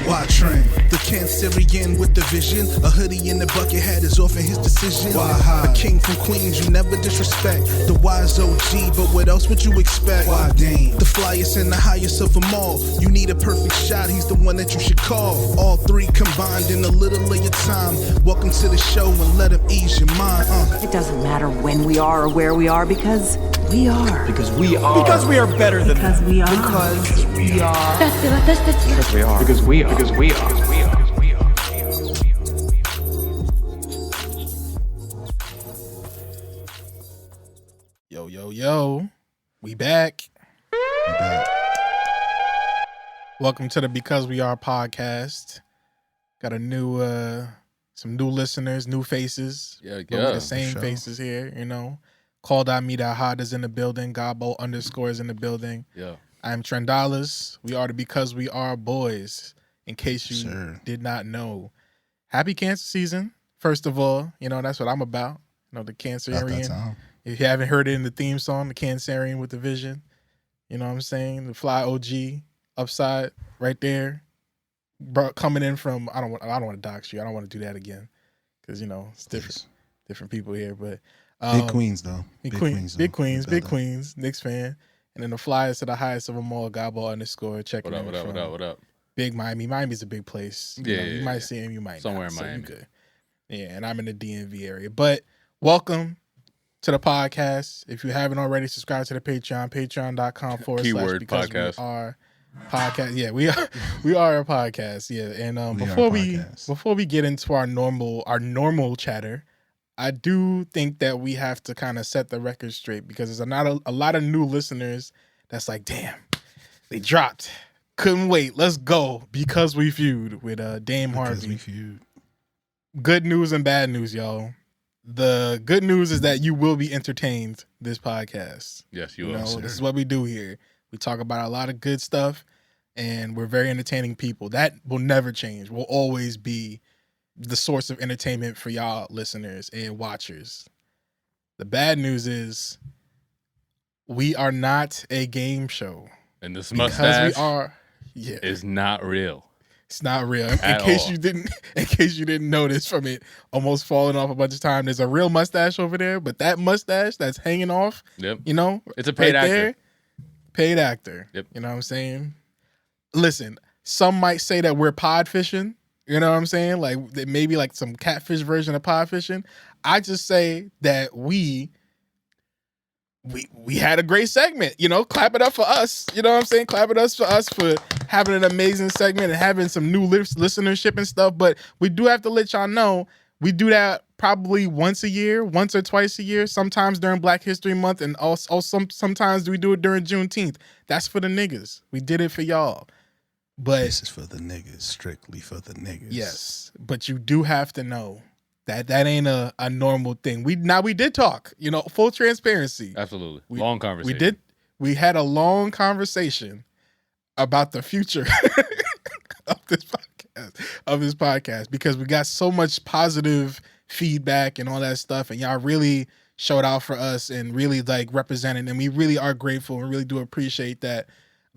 Why Tren? The Cancerian with the vision. A hoodie in the bucket hat is often his decision. Why high? A king from Queens, you never disrespect. The wise OG, but what else would you expect? Why Dane? The flyest and the highest of them all. You need a perfect shot, he's the one that you should call. All three combined in a little of your time. Welcome to the show and let him ease your mind. It doesn't matter when we are or where we are because we are. Because we are. Because we are better than Because we are. Because we are. Because we are. Because we are. Because we are. Yo, we back. Welcome to the Because We Are podcast. Got a new, some new listeners, new faces. Yeah, but we're the same faces here, you know. Called out me that hot is in the building. Gabo _ in the building. Yeah. I'm Tren. We are the Because We Are boys. In case you did not know, happy cancer season. First of all, you know that's what I'm about. You know the Cancerian. If you haven't heard it in the theme song, the Cancerian with the vision. You know what I'm saying? The fly OG upside right there. Bro, coming in from I don't want to dox you. I don't want to do that again because you know it's different people here. But big Queens though. Big Queens. Knicks fan. And then the flyest to the highest of them all. Gabo _ checking in. What up? Big Miami. Miami's a big place. You might see him, you might somewhere not. In Miami. Good. Yeah, and I'm in the DMV area. But welcome to the podcast. If you haven't already, subscribe to the Patreon, patreon.com / Keyword because podcast. We are podcast. Yeah, we are a podcast. Yeah. And before we get into our normal chatter, I do think that we have to kind of set the record straight because there's not a lot of new listeners that's like, damn, they dropped. Couldn't wait. Let's go. Because we feud with Dame Harvey. Good news and bad news, y'all. The good news is that you will be entertained this podcast. Yes, you will. This is what we do here. We talk about a lot of good stuff, and we're very entertaining people. That will never change. We'll always be the source of entertainment for y'all listeners and watchers. The bad neuse is we are not a game show. And this mustache is not real. It's not real. In case you didn't notice from it almost falling off a bunch of times, there's a real mustache over there, but that mustache that's hanging off, you know, it's a paid actor. There, paid actor. Yep. You know what I'm saying? Listen, some might say that we're podfishing. You know what I'm saying? Like maybe like some catfish version of podfishing. I just say that we had a great segment, you know, clap it up for us. You know what I'm saying? Clap it up for us for having an amazing segment and having some new listenership and stuff. But we do have to let y'all know we do that probably once or twice a year, sometimes during Black History Month, and also sometimes we do it during Juneteenth. That's for the niggas. We did it for y'all. But this is for the niggas, strictly for the niggas. Yes, but you do have to know that ain't a normal thing. We did talk, you know, full transparency. Absolutely. Long conversation. We had a long conversation about the future of this podcast because we got so much positive feedback and all that stuff, and y'all really showed out for us and really like represented, and we really are grateful and really do appreciate that.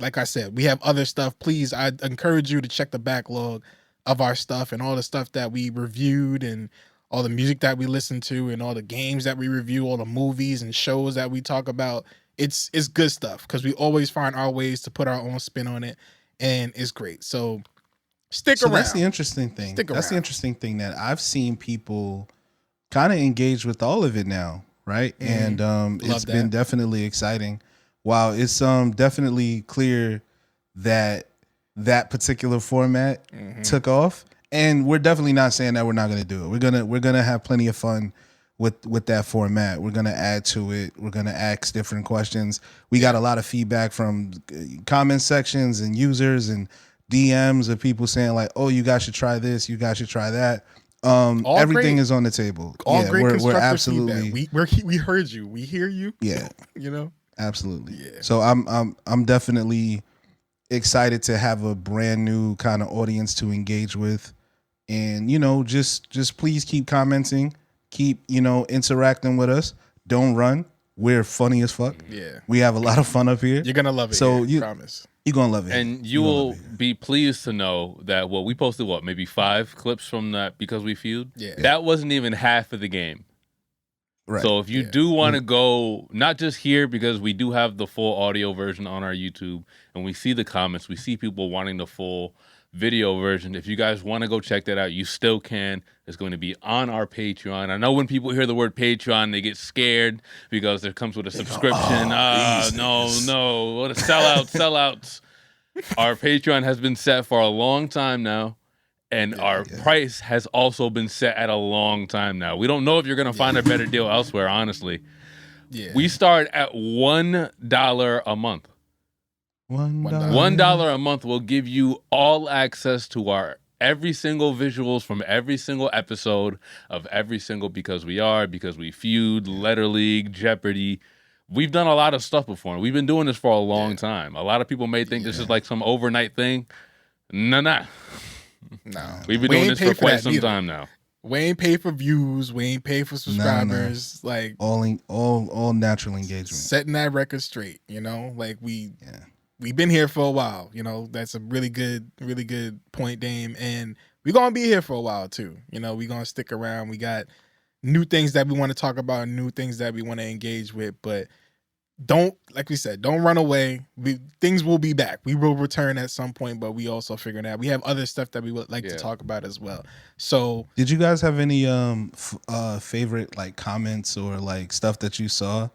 Like I said, we have other stuff. Please, I encourage you to check the backlog of our stuff and all the stuff that we reviewed and all the music that we listen to and all the games that we review, all the movies and shows that we talk about. It's good stuff because we always find our ways to put our own spin on it, and it's great. So stick around. That's the interesting thing. That's the interesting thing that I've seen people kind of engage with all of it now, right? Mm-hmm. And it's been definitely exciting. While it's definitely clear that particular format took off, and we're definitely not saying that we're not going to do it. We're gonna have plenty of fun with that format. We're gonna add to it. We're gonna ask different questions. We got a lot of feedback from comment sections and users and DMs of people saying like, "Oh, you guys should try this. You guys should try that." Everything is on the table. Great constructive we're absolutely feedback. We heard you. We hear you. Yeah, you know. Absolutely. Yeah. So I'm definitely excited to have a brand new kind of audience to engage with, and you know, just please keep commenting, keep interacting with us. Don't run. we're funny as fuck. Yeah. We have a lot of fun up here. You're gonna love it. So you promise. You're gonna love it. And you will be pleased to know that we posted maybe 5 clips from that Because We Feud. Yeah. That wasn't even half of the game. Right. So if you do want to go, not just here, because we do have the full audio version on our YouTube, and we see the comments, we see people wanting the full video version. If you guys want to go check that out, you still can. It's going to be on our Patreon. I know when people hear the word Patreon, they get scared because it comes with a subscription. No, what a sellouts. Our Patreon has been set for a long time now. And our price has also been set at a long time now. We don't know if you're going to find a better deal elsewhere, honestly. Yeah. We start at $1 a month. $1 a month will give you all access to our every single visuals from every single episode of every single Because We Feud, Letter League, Jeopardy. We've done a lot of stuff before. We've been doing this for a long time. A lot of people may think this is like some overnight thing. Nah. No, we've been doing this for quite some time now. We ain't pay for views. We ain't pay for subscribers. No. Like all natural engagement. Setting that record straight. Like we've been here for a while. That's a really good point, Dame. And we're gonna be here for a while too. We're gonna stick around. We got new things that we want to talk about, new things that we want to engage with, but. Don't run away. Things will be back. We will return at some point, but we also figuring out we have other stuff that we would like to talk about as well. So, did you guys have any favorite like comments or like stuff that you saw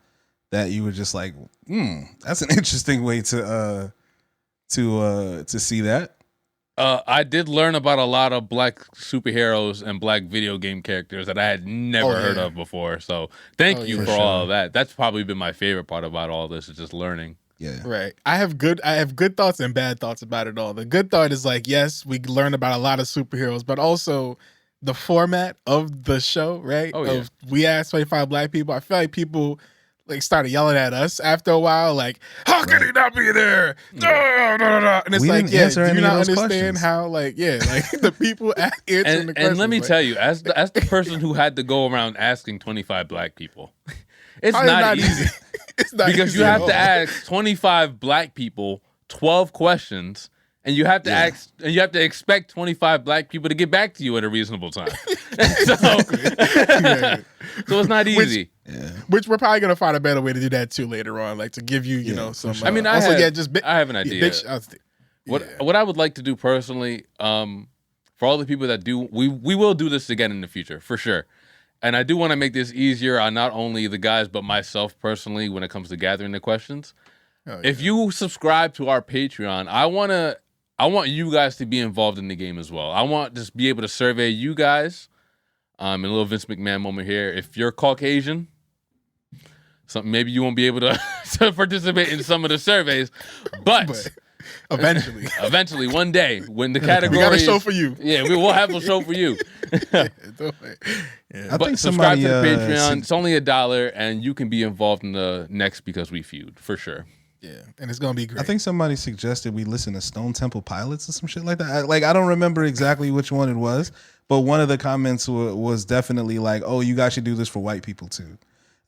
that you were just like, that's an interesting way to see that? I did learn about a lot of black superheroes and black video game characters that I had never heard of before. So thank you for all of that. That's probably been my favorite part about all this, is just learning. Yeah. Right. I have good thoughts and bad thoughts about it all. The good thought is like, yes, we learned about a lot of superheroes, but also the format of the show, right? We asked 25 black people. I feel like people started yelling at us after a while, like, how can he not be there? And it's we like, do you not understand questions. How, the people answering the questions. And let me tell you, as the person who had to go around asking 25 black people, it's not easy. It's not because easy you at have all. to ask 25 black people 12 questions. And you have to ask, and you have to expect 25 black people to get back to you at a reasonable time. So it's not easy. Which we're probably gonna find a better way to do that too later on, to give you, some. I mean, I have an idea. What I would like to do personally, for all the people that do, we will do this again in the future for sure. And I do want to make this easier on not only the guys but myself personally when it comes to gathering the questions. If you subscribe to our Patreon, I want you guys to be involved in the game as well. I want to just be able to survey you guys. And a little Vince McMahon moment here. If you're Caucasian, maybe you won't be able to participate in some of the surveys, but eventually, one day, when the category, we got a show for you. Yeah, we will have a show for you. I think subscribe to the somebody, Patreon. It's only $1, and you can be involved in the next Because We Feud for sure. Yeah, and it's gonna be great. I think somebody suggested we listen to Stone Temple Pilots or some shit like that. I don't remember exactly which one it was, but one of the comments was definitely like, "Oh, you guys should do this for white people too."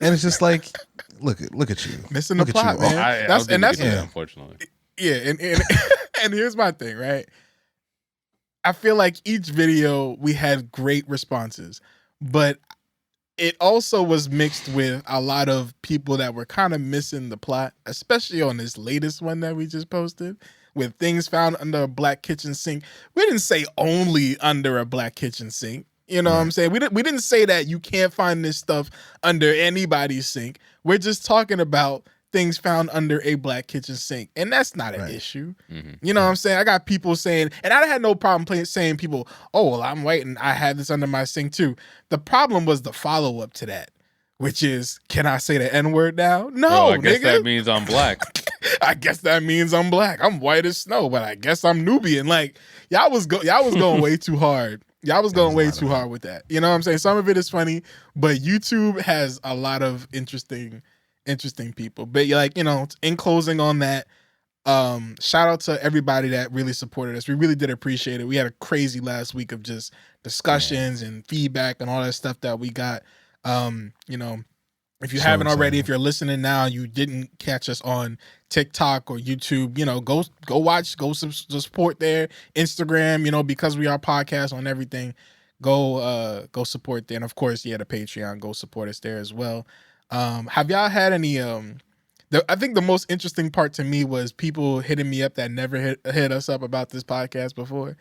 And it's just like, look at you missing the plot, man. That's unfortunately. Yeah, and and here's my thing, right? I feel like each video we had great responses, but it also was mixed with a lot of people that were kind of missing the plot, especially on this latest one that we just posted with things found under a black kitchen sink. We didn't say only under a black kitchen sink. You know what I'm saying? We didn't say that you can't find this stuff under anybody's sink. We're just talking about things found under a black kitchen sink. And that's not an issue. Mm-hmm. You know what I'm saying? I got people saying, and I had no problem saying people, oh, well, I'm white and I had this under my sink too. The problem was the follow-up to that, which is, can I say the N-word now? No, I guess that means I'm black. I guess that means I'm black. I'm white as snow, but I guess I'm Nubian. Like, y'all was going way too hard. Y'all was going way too hard with that. You know what I'm saying? Some of it is funny, but YouTube has a lot of interesting people. But in closing on that, shout out to everybody that really supported us. We really did appreciate it. We had a crazy last week of just discussions and feedback and all that stuff that we got. If you haven't already, if you're listening now, you didn't catch us on TikTok or YouTube, go watch, go support there. Instagram, because we are podcast on everything, go support there. And of course, the Patreon, go support us there as well. Have y'all had any, I think the most interesting part to me was people hitting me up that never hit us up about this podcast before,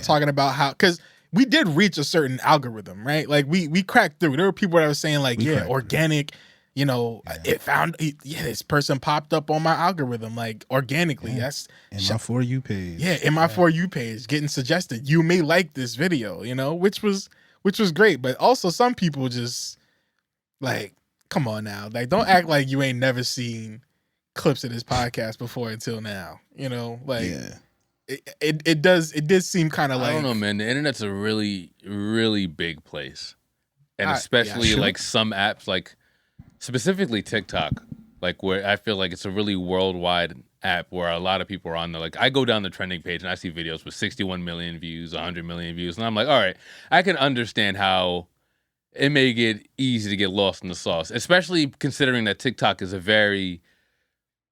talking about how, because we did reach a certain algorithm, right? Like we cracked through. There were people that were saying like, organic, it found, this person popped up on my algorithm, like organically. Yeah. That's in my For You page. Yeah, in my For You page, getting suggested. You may like this video, which was great. But also some people just like, come on now. Like, don't act like you ain't never seen clips of this podcast before until now. It did seem kind of like, I don't know, man. The internet's a really, really big place. And especially like some apps, like specifically TikTok, like where I feel like it's a really worldwide app where a lot of people are on there. Like I go down the trending page and I see videos with 61 million views, 100 million views. And I'm like, all right, I can understand how it may get easy to get lost in the sauce, especially considering that TikTok is a very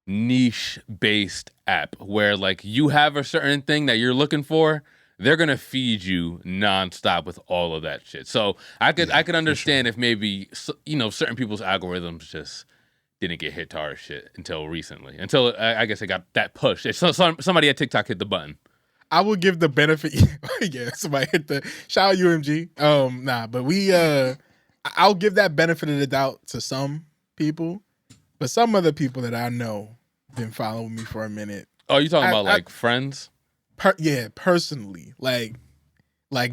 niche-based app where like you have a certain thing that you're looking for, they're gonna feed you nonstop with all of that shit. So I could understand if maybe certain people's algorithms just didn't get hit to our shit until recently. Until I guess it got that push. So somebody at TikTok hit the button. I will give the benefit. Yeah, somebody hit the shout out UMG. But I'll give that benefit of the doubt to some people, but some other people that I know been following me for a minute. Oh, you talking about friends? Personally, like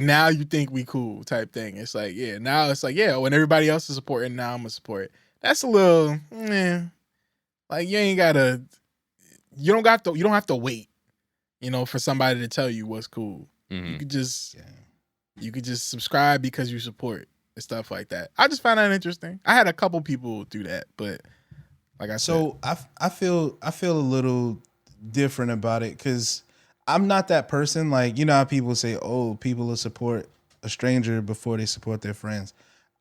now you think we cool type thing. It's like, now it's like, when everybody else is supporting, now I'm gonna support. That's a little, like you don't have to wait, for somebody to tell you what's cool. Mm-hmm. You could just subscribe because you support and stuff like that. I just found that interesting. I had a couple people do that, but like I said, I feel a little different about it because I'm not that person. Like, how people say, oh, people will support a stranger before they support their friends.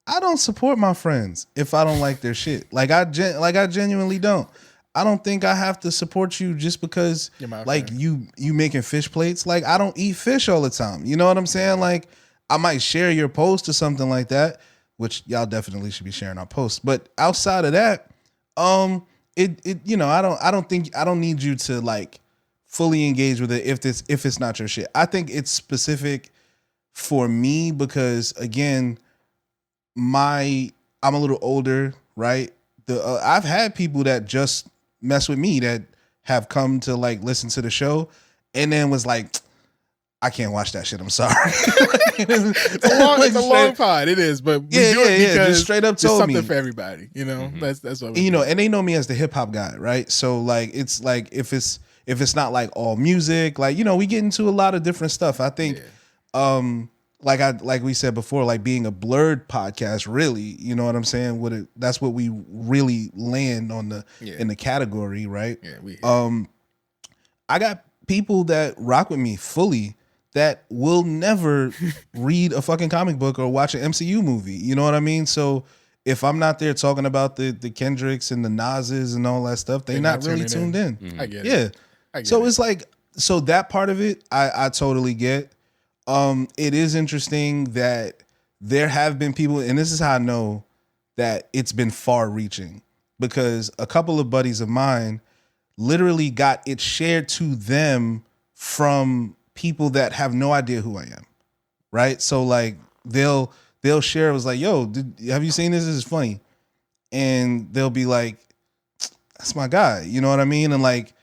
I don't support my friends if I don't like their shit. Like I genuinely don't. I don't think I have to support you just because like friend. you making fish plates. Like I don't eat fish all the time. You know what I'm saying? Like I might share your post or something like that, which y'all definitely should be sharing our posts. But outside of that, I don't need you to like fully engage with it if it's not your shit. I think it's specific for me because again, I'm a little older, right? I've had people that just mess with me that have come to like listen to the show and then was like, I can't watch that shit. I'm sorry. It's a long pod. It is, but we do it because just straight up told something me for everybody. Mm-hmm. That's what and they know me as the hip hop guy, right? So like it's like if it's not like all music, like we get into a lot of different stuff. I think, like we said before, like being a blurred podcast, really, you know what I'm saying? That's what we really land on in the category, right? Yeah, I got people that rock with me fully that will never read a fucking comic book or watch an MCU movie. You know what I mean? So if I'm not there talking about the Kendricks and the Nas's and all that stuff, they're not really tuned in. Mm-hmm. I get it. So it's like, so that part of it, I totally get. It is interesting that there have been people, and this is how I know that it's been far reaching, because a couple of buddies of mine literally got it shared to them from people that have no idea who I am. Right. So like they'll share. It was like, yo, have you seen this? This is funny. And they'll be like, that's my guy. You know what I mean? And like,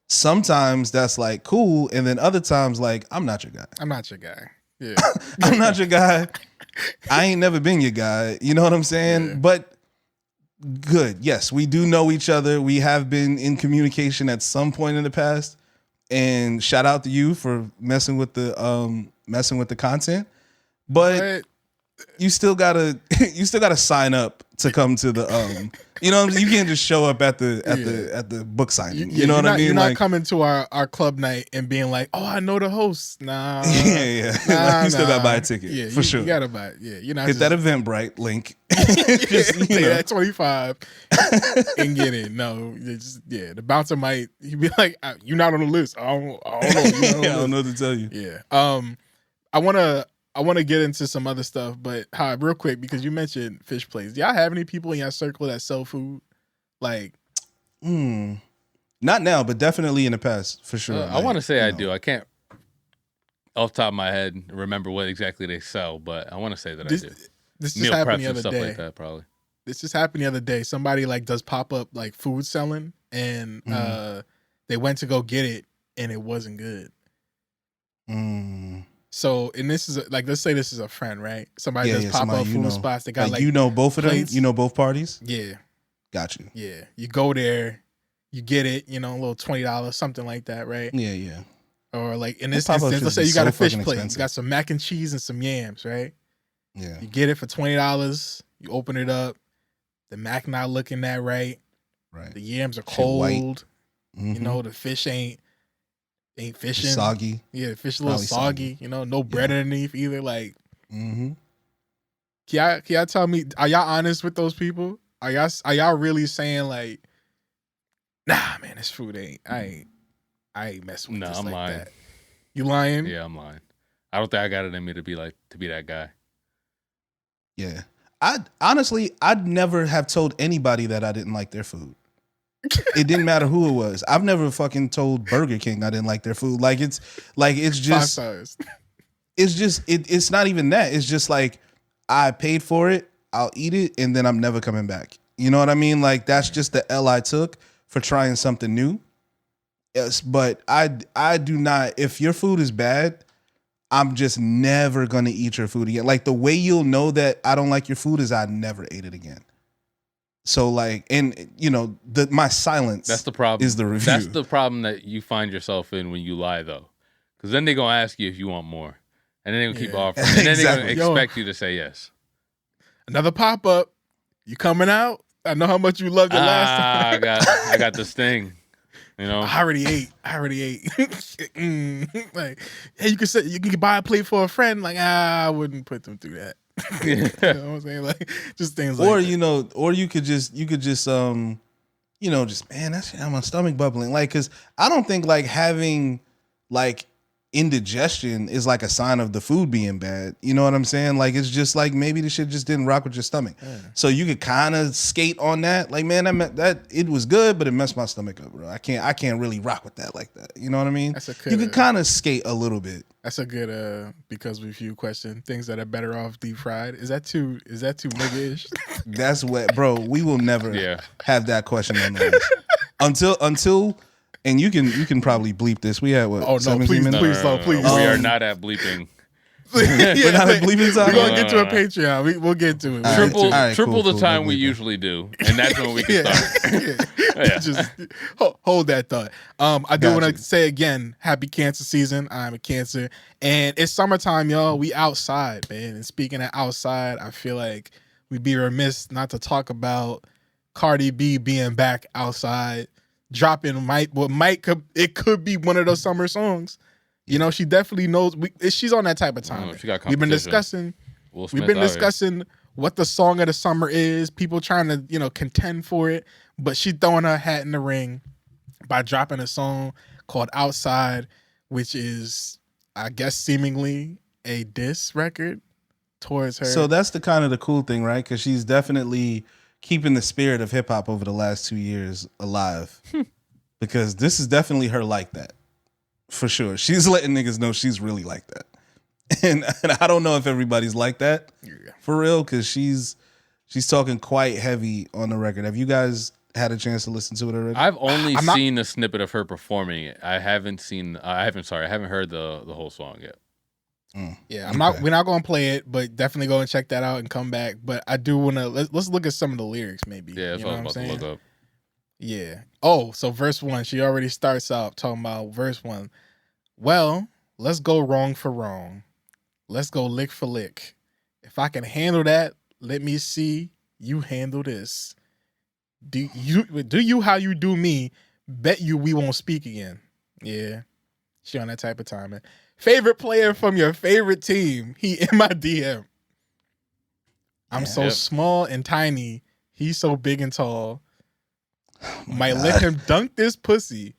sometimes that's like cool. And then other times like, I'm not your guy. I'm not your guy. Yeah. I'm not your guy. I ain't never been your guy. You know what I'm saying? Yeah. But good. Yes, we do know each other. We have been in communication at some point in the past. And shout out to you for messing with the content. But you still gotta sign up to come to the you know what I mean? You can't just show up at the book signing. You know what I mean? You're not coming to our club night and being like, oh, I know the host. Nah. Nah, you still gotta buy a ticket for sure. You gotta buy it. Yeah, you're not hit that Eventbrite link. Just, pay that $25 and get in. No, the bouncer might be like, you're not on the list. I don't know. I don't know what to tell you. Yeah. I wanna get into some other stuff, but real quick, because you mentioned fish plates. Do y'all have any people in your circle that sell food? Like, not now, but definitely in the past, for sure. I want to say I do. I can't, off the top of my head, remember what exactly they sell, but I want to say that I do. This just happened the other stuff day. Like that, probably. This just happened the other day. Somebody does pop up food selling, and they went to go get it, and it wasn't good. So, and this is let's say this is a friend, right? Somebody does pop up food spots. They got both of plates. them. You know both parties. Yeah, got you. Yeah, you go there, you get it. A little $20, something like that, right? Yeah. Or in this instance, let's say you got a fish plate. You got some mac and cheese and some yams, right? Yeah. You get it for $20. You open it up. The mac not looking that right. Right. The yams are cold. Mm-hmm. The fish ain't fishing. It's soggy. Yeah, the fish a little soggy. No bread underneath either. Mm-hmm. Can y'all tell me, are y'all honest with those people? Are y'all really saying nah, man, this food I ain't messing with this I'm lying. that. You lying? Yeah, I'm lying. I don't think I got it in me to be that guy. Yeah. I'd never have told anybody that I didn't like their food. It didn't matter who it was. I've never fucking told Burger King I didn't like their food. It's just 5 stars. It's not even that. It's just I paid for it, I'll eat it, and then I'm never coming back. You know what I mean? That's just the L I took for trying something new. Yes, but I do not. If your food is bad, I'm just never gonna eat your food again. The way you'll know that I don't like your food is I never ate it again. So my silence. That's the problem. Is the review. That's the problem that you find yourself in when you lie, though, because then they're gonna ask you if you want more, and then they're gonna keep offering, and then they're gonna expect you to say yes. Another pop up. You coming out? I know how much you loved it last time. I got this thing. I already ate. Hey, you can buy a plate for a friend. I wouldn't put them through that. You know what I'm saying? Just things or that. Or you could just man, that's my stomach bubbling. Because I don't think having indigestion is a sign of the food being bad. You know what I'm saying? It's just maybe the shit just didn't rock with your stomach. Yeah. So you could kind of skate on that. Man, that it was good, but it messed my stomach up, bro. I can't really rock with that like that. You know what I mean? You could kind of skate a little bit. That's a good because we view question. Things that are better off deep fried. Is that too nigga-ish? That's what, bro. We will never have that question on the list until. And you can probably bleep this. We had what? Oh no! Please. We are not at bleeping. We're not at bleeping time. We're gonna get to a Patreon. We'll get to it. Triple the time we usually do, and that's when we can start. Just hold that thought. I do want to say again, happy Cancer season. I'm a Cancer, and it's summertime, y'all. We outside, man. And speaking of outside, I feel like we'd be remiss not to talk about Cardi B being back outside. Dropping it could be one of those summer songs. She definitely knows. She's on that type of time. We've been discussing what the song of the summer is. People trying to contend for it, but she throwing her hat in the ring by dropping a song called "Outside," which is, I guess, seemingly a diss record towards her. So that's the cool thing, right? Because she's definitely keeping the spirit of hip hop over the last 2 years alive, because this is definitely her like that, for sure. She's letting niggas know she's really like that, and I don't know if everybody's like that for real, because she's talking quite heavy on the record. Have you guys had a chance to listen to it already? I've only seen a snippet of her performing it. I haven't heard the whole song yet. Yeah, we're not gonna play it, but definitely go and check that out and come back. But I do wanna let's look at some of the lyrics, maybe. Yeah, that's what I was about to look up. Yeah. Oh, so verse 1, she already starts out talking about verse 1. Well, let's go wrong for wrong. Let's go lick for lick. If I can handle that, let me see you handle this. Do you how you do me? Bet you we won't speak again. Yeah, she on that type of timing. Favorite player from your favorite team? He in my DM. I'm so small and tiny. He's so big and tall. Might let him dunk this pussy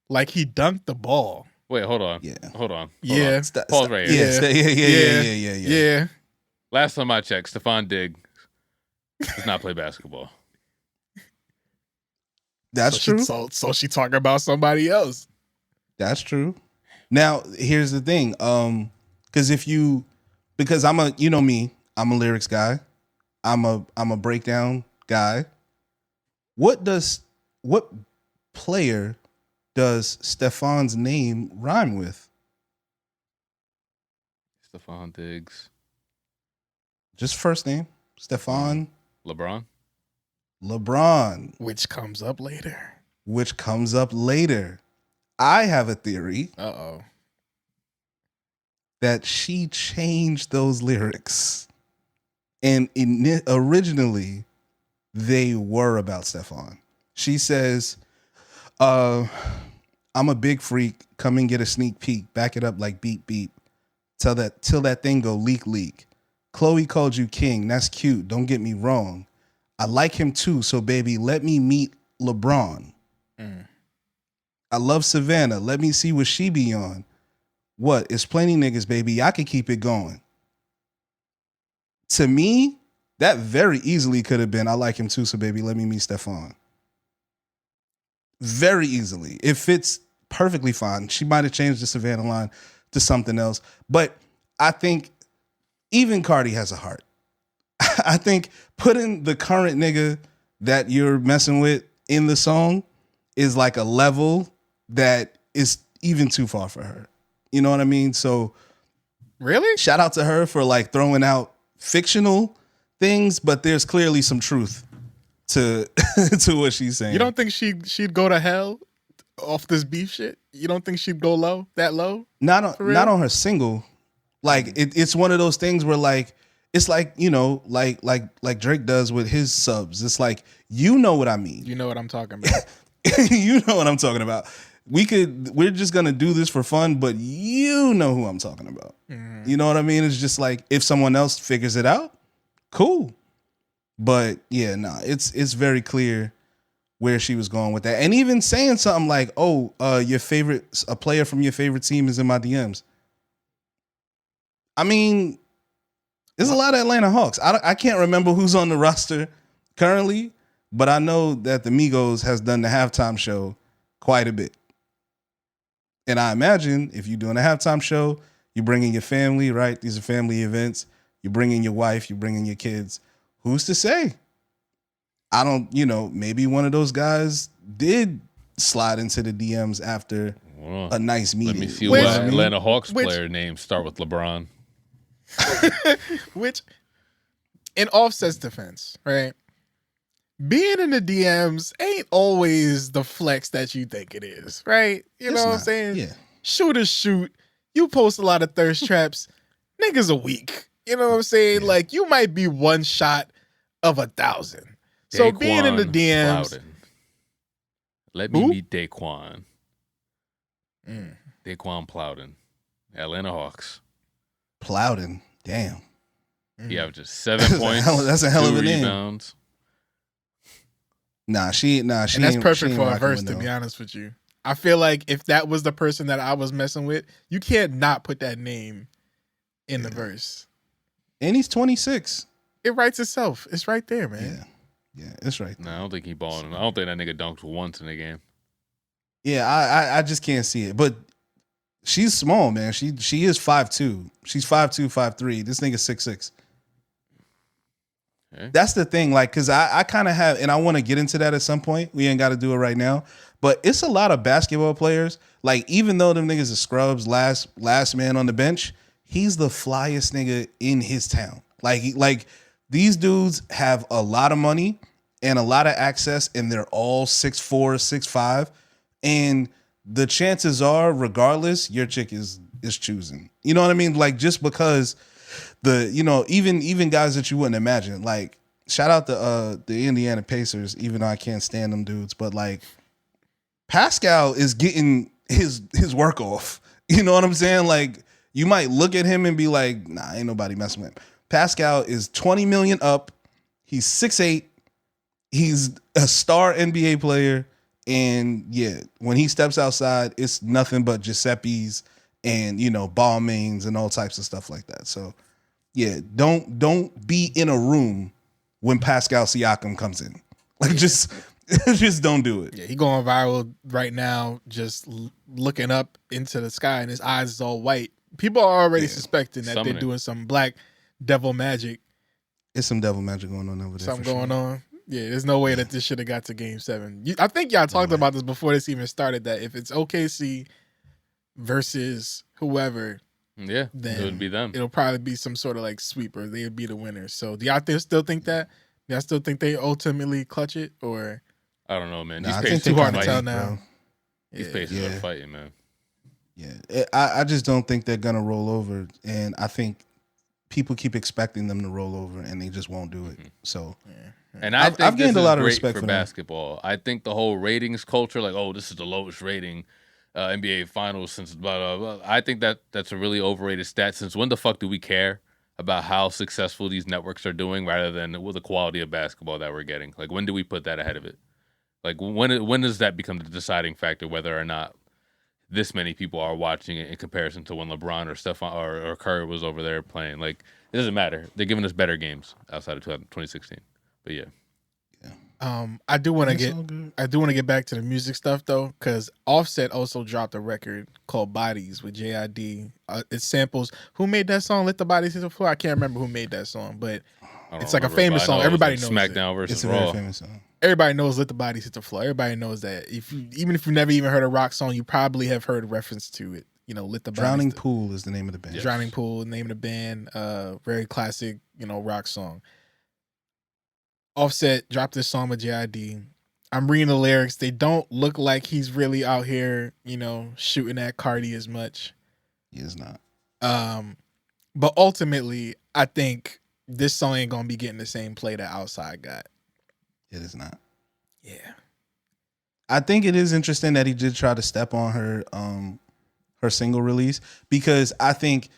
like he dunked the ball. Wait, hold on. Yeah. Hold on. Yeah. Pause right here. Yeah. Last time I checked, Stephon Diggs does not play basketball. That's true. So she talking about somebody else. That's true. Now, here's the thing. Because I'm a, you know me, I'm a lyrics guy. I'm a breakdown guy. What player does Stephon's name rhyme with? Stephon Diggs. Just first name. Stephon. LeBron. Which comes up later. I have a theory. That she changed those lyrics. And originally, they were about Stephon. She says, I'm a big freak. Come and get a sneak peek. Back it up like beep, beep. Till that thing go leak, leak. Chloe called you king. That's cute. Don't get me wrong. I like him too. So, baby, let me meet LeBron. I love Savannah. Let me see what she be on. What? It's plenty niggas, baby. I can keep it going. To me, that very easily could have been, I like him too, so baby, let me meet Stephon. Very easily. It fits perfectly fine. She might have changed the Savannah line to something else. But I think even Cardi has a heart. I think putting the current nigga that you're messing with in the song is like a level that is even too far for her. You know what I mean? So really, shout out to her for like throwing out fictional things, but there's clearly some truth to to what she's saying. You don't think she'd go to hell off this beef shit? You don't think she'd go that low? Not on her single. Like it's one of those things where like it's like, you know, like Drake does with his subs. It's like, you know what I mean. You know what I'm talking about. You know what I'm talking about. We're just gonna do this for fun, but you know who I'm talking about. You know what I mean? It's just like if someone else figures it out, cool. But yeah, it's very clear where she was going with that. And even saying something like, oh, a player from your favorite team is in my DMs. I mean, there's a lot of Atlanta Hawks. I can't remember who's on the roster currently, but I know that the Migos has done the halftime show quite a bit. And I imagine if you're doing a halftime show, you're bringing your family, right? These are family events. You're bringing your wife, you're bringing your kids. Who's to say? I don't, maybe one of those guys did slide into the DMs after a nice meeting. Let me see what Atlanta Hawks player names start with LeBron. Which, in Offset's defense, right? Being in the DMs ain't always the flex that you think it is, right? You know what I'm saying? Yeah. Shooters shoot. You post a lot of thirst traps. Niggas are weak. You know what I'm saying? Yeah. Like, you might be one shot of 1,000. So being in the DMs. Plowden. Let me meet Daquan. Daquan Plowden. Atlanta Hawks. Plowden. Damn. He averages 7 points. That's a hell of a name. Rebounds. She and that's perfect for a verse, to be honest with you. I feel like if that was the person that I was messing with, you can't not put that name in the verse. And he's 26. It writes itself. It's right there, man. Yeah, it's right there. No, I don't think he balling. I don't think that nigga dunked once in the game. Yeah, I just can't see it. But she's small, man. She is 5'2". She's 5'2", 5'3". This nigga's 6'6". Okay. That's the thing, like, because I kind of have, and I want to get into that at some point. We ain't got to do it right now. But it's a lot of basketball players. Like, even though them niggas are scrubs, last man on the bench, he's the flyest nigga in his town. Like these dudes have a lot of money and a lot of access, and they're all 6'4", 6'5". And the chances are, regardless, your chick is choosing. You know what I mean? Like, just because even guys that you wouldn't imagine. Like, shout out the Indiana Pacers, even though I can't stand them dudes, but like Pascal is getting his work off. You know what I'm saying? Like, you might look at him and be like, nah, ain't nobody messing with him. Pascal is 20 million up. He's 6'8". He's a star NBA player. And yeah, when he steps outside, it's nothing but Giuseppe's and, Balmains and all types of stuff like that. So yeah, don't be in a room when Pascal Siakam comes in. Like, just don't do it. Yeah, he going viral right now, just looking up into the sky and his eyes is all white. People are already suspecting that they're doing some black devil magic. It's some devil magic going on over there. Something going on. Yeah, there's no way that this should have got to Game 7. I think y'all talked about this before this even started, that if it's OKC versus whoever, then it would be them. It'll probably be some sort of like sweep, or they would be the winners. So do y'all still think that? Do y'all still think they ultimately clutch it, or? I don't know, man. Nah, These too hard to tell now. These Pacers are fighting, man. Yeah, I just don't think they're gonna roll over, and I think people keep expecting them to roll over, and they just won't do it. So, and I've gained a lot of respect for basketball. I think the whole ratings culture, like, oh, this is the lowest rating NBA Finals since blah blah blah. I think that's a really overrated stat. Since when the fuck do we care about how successful these networks are doing, rather than the quality of basketball that we're getting? Like, when do we put that ahead of it? Like, when does that become the deciding factor, whether or not this many people are watching it in comparison to when LeBron or Stephon or Curry was over there playing? Like, it doesn't matter. They're giving us better games outside of 2016. But yeah. I do want to get back to the music stuff though, because Offset also dropped a record called Bodies with JID. It samples, who made that song? Let the Bodies Hit the Floor. I can't remember who made that song, but it's like a famous song. Everybody knows SmackDown versus Raw. It's a very famous song. Everybody knows Let the Bodies Hit the Floor. Everybody knows that. Even if you've never even heard a rock song, you probably have heard a reference to it. Let the Drowning Pool is the name of the band. Yes. Drowning Pool, the name of the band. Very classic, rock song. Offset dropped this song with JID. I'm reading the lyrics. They don't look like he's really out here, shooting at Cardi as much. He is not. But ultimately, I think this song ain't gonna be getting the same play that Outside got. It is not. Yeah. I think it is interesting that he did try to step on her single release, because I think,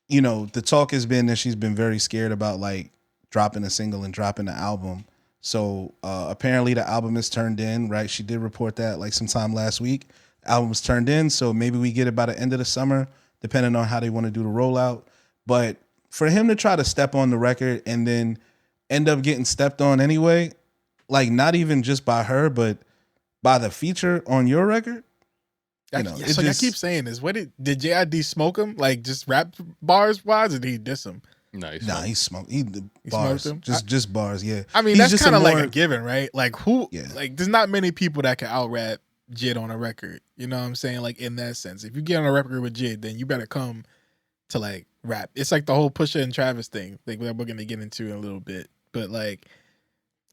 the talk has been that she's been very scared about like dropping a single and dropping the album. So apparently the album is turned in, right? She did report that like sometime last week. Album was turned in, so maybe we get it by the end of the summer, depending on how they want to do the rollout. But for him to try to step on the record and then end up getting stepped on anyway, like not even just by her, but by the feature on your record. I keep saying this. What did JID smoke him? Like just rap bars wise, or did he diss him? He smoked. He bars, smoked him? Just bars. Yeah. I mean, that's kind of like a given, right? Like who? Yeah. Like there's not many people that can out rap Jid on a record. You know what I'm saying? Like in that sense, if you get on a record with Jid, then you better come to like rap. It's like the whole Pusha and Travis thing, like that we're gonna get into in a little bit. But like,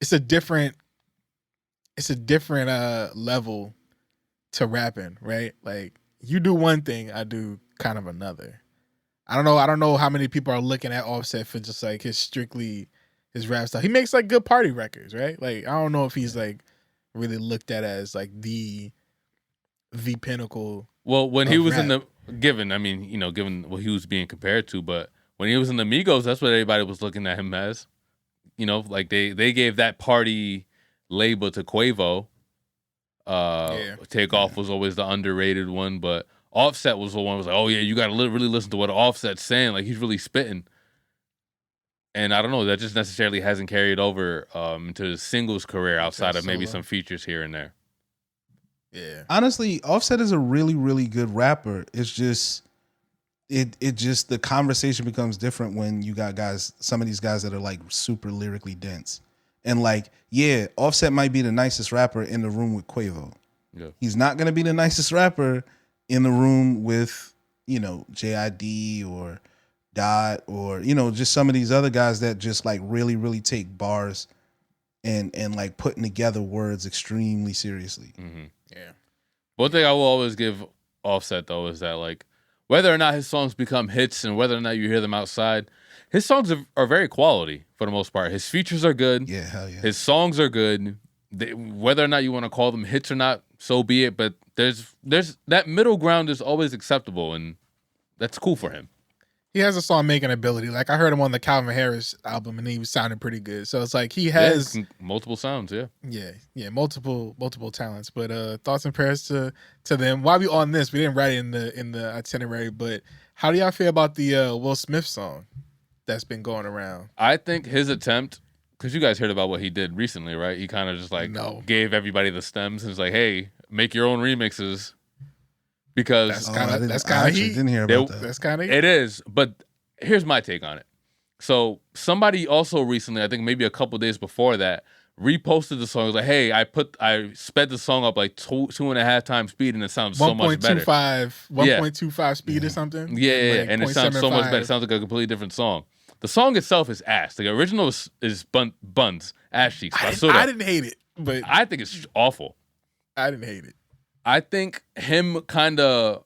it's a different level to rapping, right? Like you do one thing, I do kind of another. I don't know how many people are looking at Offset for just like his rap style. He makes like good party records, right? Like I don't know if he's like really looked at as like the pinnacle. Well, when he was rap. Given what he was being compared to, but when he was in the Migos, that's what everybody was looking at him as. Like they gave that party label to Quavo. Takeoff was always the underrated one, but Offset was the one who was like, oh yeah, you got to really listen to what Offset's saying. Like he's really spitting. And I don't know, that just necessarily hasn't carried over into his singles career outside of maybe some features here and there. Yeah. Honestly, Offset is a really, really good rapper. It's just it just the conversation becomes different when you got some of these guys that are like super lyrically dense. And like, yeah, Offset might be the nicest rapper in the room with Quavo. Yeah. He's not gonna be the nicest rapper in the room with, JID or Dot or, just some of these other guys that just like really, really take bars and like putting together words extremely seriously. Mm-hmm. Yeah. One thing I will always give Offset though is that like whether or not his songs become hits and whether or not you hear them outside, his songs are very quality for the most part. His features are good. Yeah, hell yeah. His songs are good. Whether or not you want to call them hits or not, so be it. But there's that middle ground is always acceptable, and that's cool for him. He has a song making ability. Like I heard him on the Calvin Harris album, and he was sounding pretty good. So it's like he has multiple sounds. Yeah, multiple talents. But thoughts and prayers to them. While we on this, we didn't write it in the itinerary, but how do y'all feel about the Will Smith song that's been going around? I think his attempt, because you guys heard about what he did recently, right? He kind of just gave everybody the stems and was like, "Hey, make your own remixes." Because that's kind of heat. Didn't hear about that. That's kind of it is. But here's my take on it. So somebody also recently, I think maybe a couple days before that, reposted the song. It was like, "Hey, I sped the song up like 2.5 times speed, and it sounds so much better." 1.25 speed or something. Yeah, like and it sounds so much better. It sounds like a completely different song. The song itself is ass. The original is Buns, Ass Cheeks. I didn't hate it, but I think it's awful. I didn't hate it. I think him kind of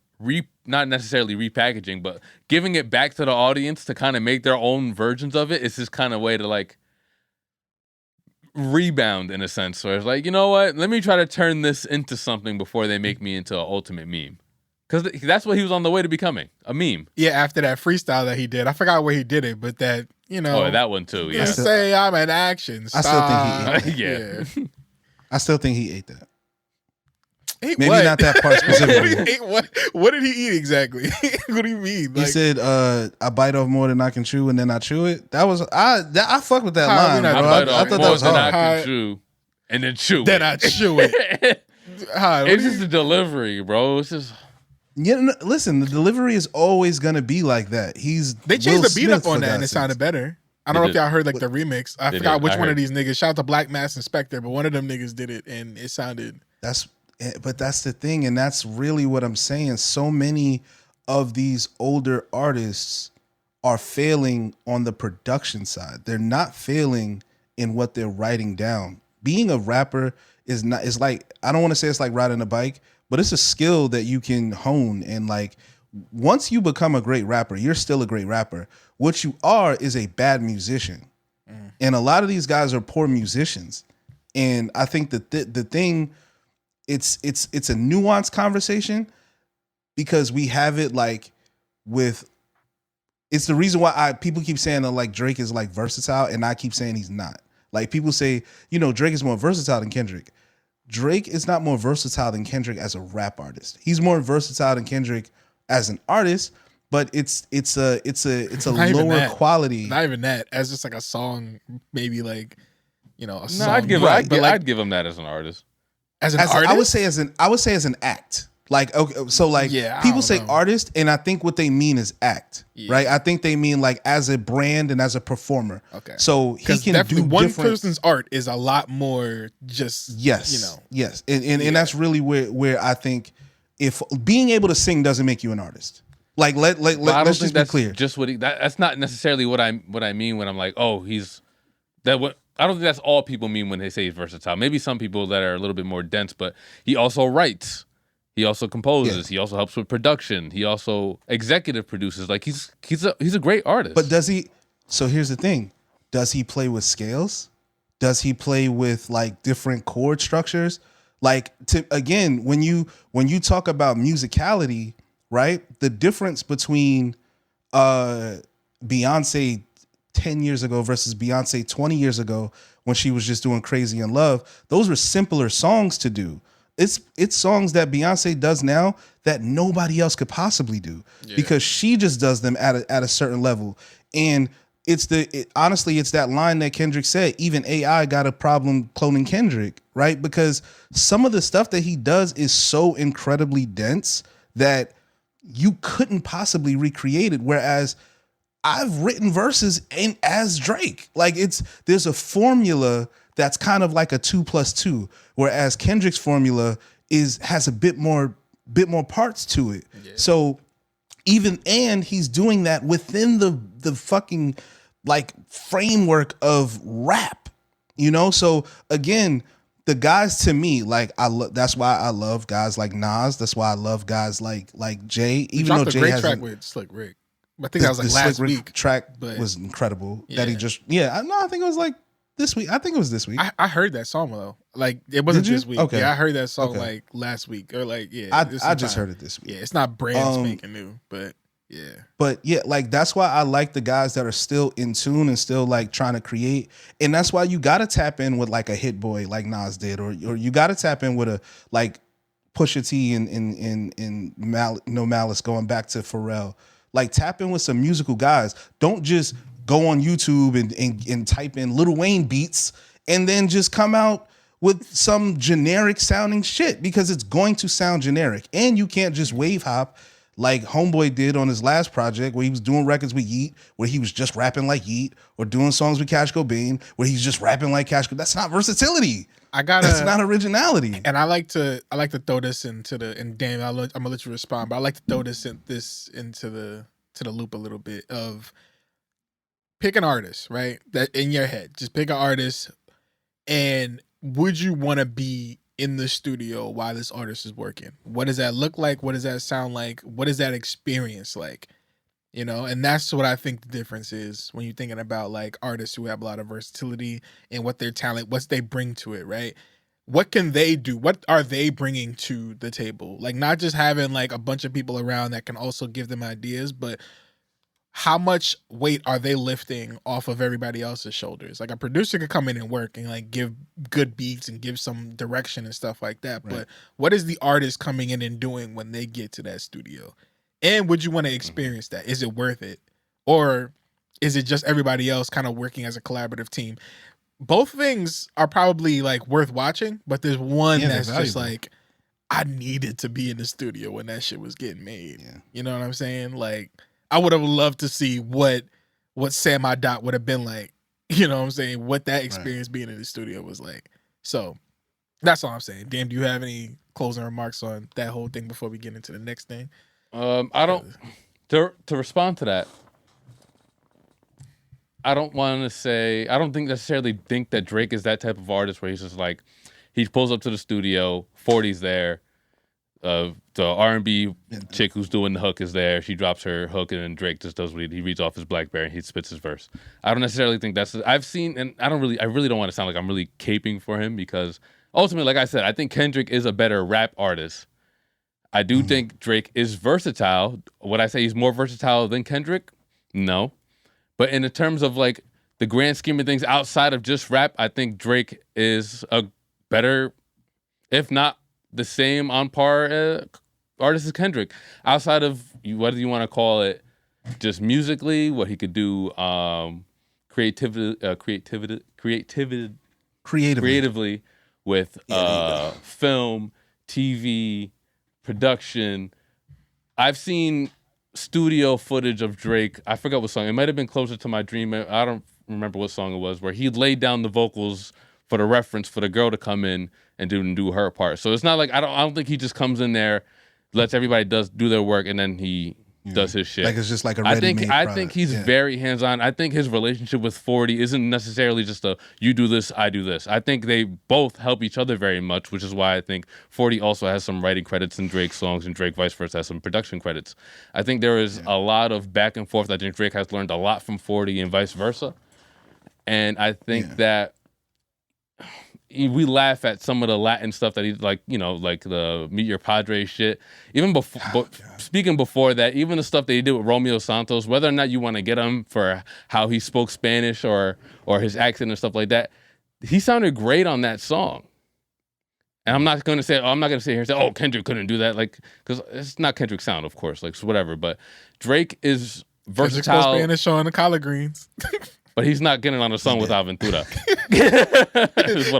not necessarily repackaging, but giving it back to the audience to kind of make their own versions of it is this kind of way to like rebound in a sense. So it's like, you know what? Let me try to turn this into something before they make me into an ultimate meme. Because that's what he was on the way to becoming, a meme. Yeah, after that freestyle that he did. I forgot where he did it, but that, Oh, that one too, yeah. Say I'm an action star. I still think he ate yeah. I still think he ate that. Maybe not that part specifically. What did he eat exactly? What do you mean? He said, "I bite off more than I can chew, and then I chew it." That was I fucked with that line, bro. I thought that was hard. I can chew, and then chew. Then I chew it. It's just the delivery, bro. It's just. Yeah, listen, the delivery is always gonna be like that. They changed the beat up on that, and it sounded better. I don't know if y'all heard like the remix. I forgot which one of these niggas. Shout out to Black Mass Inspector, but one of them niggas did it, and it sounded. But that's the thing, and that's really what I'm saying. So many of these older artists are failing on the production side. They're not failing in what they're writing down. Being a rapper is like, I don't want to say it's like riding a bike, but it's a skill that you can hone. And like, once you become a great rapper, you're still a great rapper. What you are is a bad musician. And a lot of these guys are poor musicians. And I think that the thing, it's a nuanced conversation because we have it like with, it's the reason why people keep saying that like Drake is like versatile, and I keep saying he's not. Like people say, Drake is more versatile than Kendrick. Drake is not more versatile than Kendrick as a rap artist. He's more versatile than Kendrick as an artist, but it's a lower quality. Not even that, as just like a song, maybe like a song. I'd give him that as an artist. As an artist? I would say as an act. Like, okay, so like people say artist, and I think what they mean is act, right? I think they mean like as a brand and as a performer. Okay. So he can definitely do one person's art is a lot more just yes, and that's really where I think if being able to sing doesn't make you an artist. Like let's just be clear. Just that's not necessarily what I mean when I'm like, oh, he's that what. I don't think that's all people mean when they say he's versatile. Maybe some people that are a little bit more dense, but he also writes. He also composes. Yeah. He also helps with production. He also executive produces. Like he's a great artist. But does he? So here's the thing: does he play with scales? Does he play with like different chord structures? Like when you talk about musicality, right? The difference between Beyonce 10 years ago versus Beyonce 20 years ago when she was just doing Crazy in Love, those were simpler songs to do. It's songs that Beyonce does now that nobody else could possibly do because she just does them at a certain level. And honestly, it's that line that Kendrick said, even AI got a problem cloning Kendrick, right? Because some of the stuff that he does is so incredibly dense that you couldn't possibly recreate it. Whereas I've written verses as Drake. Like there's a formula that's kind of like a 2+2, whereas Kendrick's formula has a bit more parts to it. Yeah. So and he's doing that within the fucking like framework of rap, So again, the guys to me, like that's why I love guys like Nas. That's why I love guys like Jay. Even though Jay has a great track with Slick Rick. I think that was like last week. Track was incredible. Yeah. That he just I think it was like this week. I think it was this week. I heard that song though. Like it wasn't this week. Okay. Yeah, I heard that song like last week or like I just heard it this week. Yeah, it's not brand spanking new, but yeah. But yeah, like that's why I like the guys that are still in tune and still like trying to create. And that's why you gotta tap in with like a Hit Boy like Nas did, or you gotta tap in with a like Pusha T and No Malice going back to Pharrell. Like tap in with some musical guys. Don't just go on YouTube and type in Lil Wayne beats and then just come out with some generic sounding shit, because it's going to sound generic. And you can't just wave hop like Homeboy did on his last project, where he was doing records with Yeat, where he was just rapping like Yeat, or doing songs with Cash Cobain, where he's just rapping like Cash Cobain. That's not versatility. That's not originality. And I like to throw this into the, and damn, I'm gonna let you respond, but I like to throw this into the loop a little bit of pick an artist, right? That in your head, just pick an artist, and would you want to be in the studio while this artist is working? What does that look like? What does that sound like? What is that experience like? You know, and that's what I think the difference is when you're thinking about like artists who have a lot of versatility and what their talent, what they bring to it, right? What can they do? What are they bringing to the table? Like not just having like a bunch of people around that can also give them ideas, but how much weight are they lifting off of everybody else's shoulders? Like a producer could come in and work and like give good beats and give some direction and stuff like that. Right. But what is the artist coming in and doing when they get to that studio? And would you want to experience that? Is it worth it? Or is it just everybody else kind of working as a collaborative team? Both things are probably like worth watching, but there's one that's just like, I needed to be in the studio when that shit was getting made. Yeah. You know what I'm saying? Like, I would have loved to see what Sam I Dot would have been like. You know what I'm saying? What that experience being in the studio was like. So that's all I'm saying. Dan, do you have any closing remarks on that whole thing before we get into the next thing? I don't. To respond to that, I don't want to say. I don't necessarily think that Drake is that type of artist where he's just like, he pulls up to the studio, 40's there. The R&B chick who's doing the hook is there. She drops her hook, and then Drake just does what he reads off his BlackBerry and he spits his verse. I don't necessarily think that's. I've seen, and I really don't want to sound like I'm really caping for him, because ultimately, like I said, I think Kendrick is a better rap artist. I do think Drake is versatile. Would I say he's more versatile than Kendrick? No, but in the terms of like the grand scheme of things outside of just rap, I think Drake is a better, if not the same on par artist as Kendrick. Outside of whether you want to call it just musically, what he could do creatively with film, TV, production. I've seen studio footage of Drake. I forgot what song. It might have been Closer to My Dream. I don't remember what song it was, where he laid down the vocals for the reference for the girl to come in and do her part. So it's not like I don't think he just comes in there, lets everybody do their work, and then he does his shit. Like it's just like a ready-made product. I think he's very hands-on. I think his relationship with 40 isn't necessarily just a you do this, I do this. I think they both help each other very much, which is why I think 40 also has some writing credits in Drake's songs, and Drake vice versa has some production credits. I think there is a lot of back and forth. I think Drake has learned a lot from 40 and vice versa. And I think that we laugh at some of the Latin stuff that he like the Meet Your Padre shit. Even before, speaking before that, even the stuff that he did with Romeo Santos, whether or not you want to get him for how he spoke Spanish or his accent and stuff like that, he sounded great on that song. And I'm not going to sit here and say, oh, Kendrick couldn't do that, like, because it's not Kendrick's sound, of course, like, so whatever. But Drake is versatile. Kendrick Spanish showing the collard greens. But he's not getting on a song with Aventura.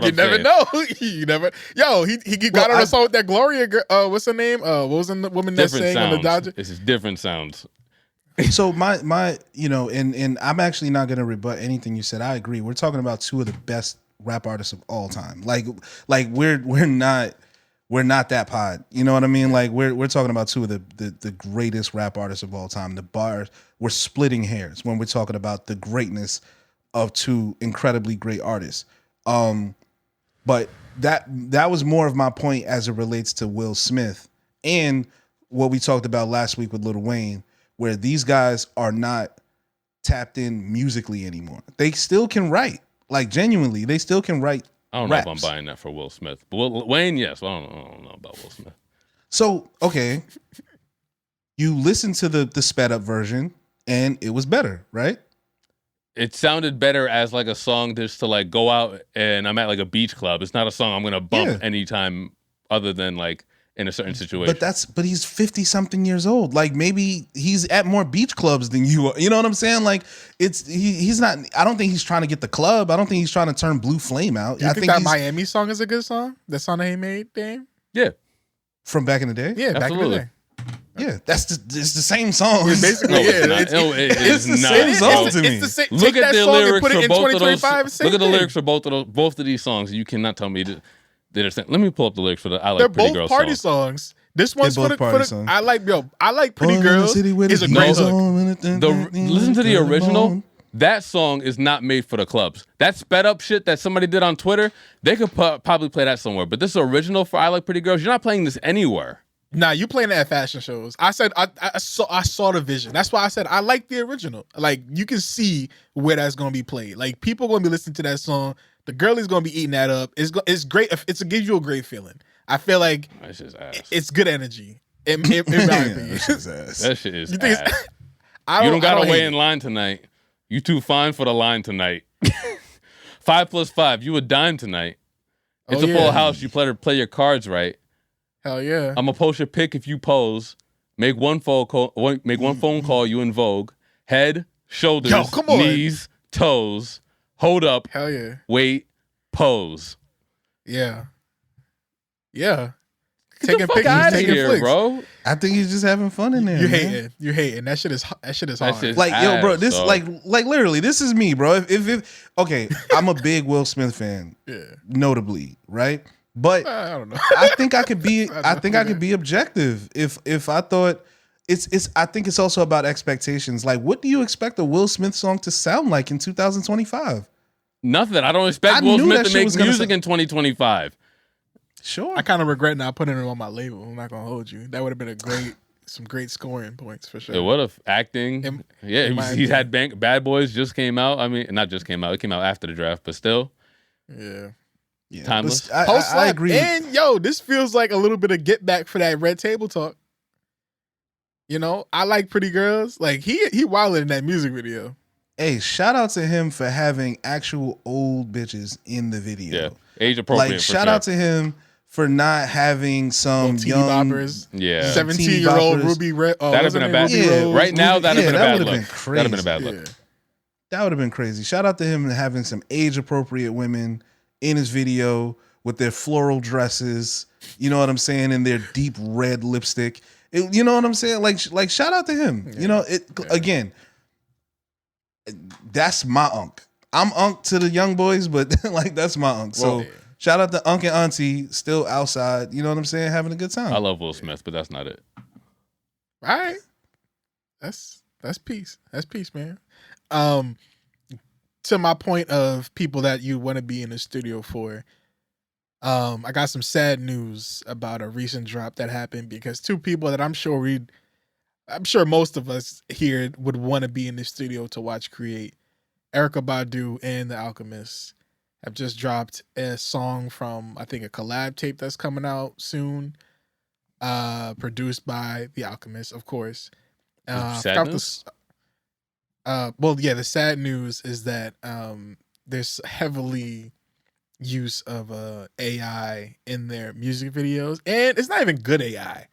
You never know. You never. Yo, he got on a song with that Gloria girl. What's her name? What was the woman that sang on the Dodger? This is different sounds. So my and I'm actually not gonna rebut anything you said. I agree. We're talking about two of the best rap artists of all time. Like we're not that pod. You know what I mean? Like we're talking about two of the greatest rap artists of all time. The bars, we're splitting hairs when we're talking about the greatness of two incredibly great artists. But that was more of my point as it relates to Will Smith and what we talked about last week with Lil Wayne, where these guys are not tapped in musically anymore. They still can write, like genuinely, they still can write. I don't raps. know if I'm buying that for Will Smith. But Wayne, yes. Well, I don't know about Will Smith. So, okay, you listen to the sped up version and it was better, right? It sounded better as like a song just to like go out and I'm at like a beach club. It's not a song I'm going to bump anytime other than like in a certain situation. But he's 50 something years old. Like maybe he's at more beach clubs than you are. You know what I'm saying? Like he's not, I don't think he's trying to get the club. I don't think he's trying to turn Blue Flame out. Do you think that Miami song is a good song? That song that he made, Dame? Yeah. From back in the day? Yeah, absolutely. back in the day. Yeah, it's the same song. It's basically, it's the same song to me. It's the same. Look at the lyrics put it for in both of those. Look at the thing. lyrics for both of these songs. You cannot tell me that they're the same. Let me pull up the lyrics for the I Like They're Pretty both Girls party song. songs. This one's for the songs. I like Pretty Girls. Is a great hook. Listen to the original. That song is not made for the clubs. That sped up shit that somebody did on Twitter, they could probably play that somewhere. But this original for I Like Pretty Girls, you're not playing this anywhere. Nah, you playing it at fashion shows. I said I saw the vision. That's why I said I like the original. Like you can see where that's gonna be played. Like people gonna be listening to that song. The girlie's gonna be eating that up. It's great. It's a gives you a great feeling. I feel like that's just ass. It's good energy. In my opinion, that shit is you think ass. You don't gotta wait in line tonight. You too fine for the line tonight. 5 + 5. You a dime tonight. It's a full house. You play your cards right. Hell yeah. I'm gonna post your pic if you pose. Make one phone call. You in Vogue. Head, shoulders, knees, toes. Hold up. Hell yeah. Wait. Pose. Yeah. Yeah. Get the fuck out of here, bro. I think he's just having fun in there. You're hating. That shit is hard. Like yo, bro. This like literally. This is me, bro. If okay, I'm a big Will Smith fan. Yeah. Notably, right? But I don't know. I think I could be. I think I could be objective if I thought it's. I think it's also about expectations. Like, what do you expect a Will Smith song to sound like in 2025? Nothing. I don't expect Will Smith to make music in 2025. Sure. I kind of regret not putting it on my label. I'm not gonna hold you. That would have been some great scoring points for sure. It would have acting. He's had Bad Boys just came out. I mean, not just came out. It came out after the draft, but still. Yeah. Timeless. I agree. And this feels like a little bit of get back for that Red Table Talk. You know, I Like Pretty Girls. Like he wilded in that music video. Hey, shout out to him for having actual old bitches in the video. Yeah, age appropriate. Like shout out to him for not having some young boppers. 17-year-old Ruby Red. That'd have been a bad. Right now, that'd have been a bad look. That'd have been a bad look. That would have been crazy. Shout out to him and having some age appropriate women in his video with their floral dresses, you know what I'm saying, and their deep red lipstick. You know what I'm saying? Like shout out to him. You know, again, that's my unk. I'm unk to the young boys, but like that's my unk. So shout out to Unk and Auntie still outside, you know what I'm saying, having a good time. I love Will Smith, but that's not it. All right. That's peace. That's peace, man. To my point of people that you want to be in the studio for, I got some sad news about a recent drop that happened because two people that I'm sure most of us here would want to be in the studio to watch create, Erykah Badu and The Alchemist, have just dropped a song from, I think, a collab tape that's coming out soon, produced by The Alchemist, of course. Sadness? The sad news is that there's heavily use of AI in their music videos, and it's not even good AI.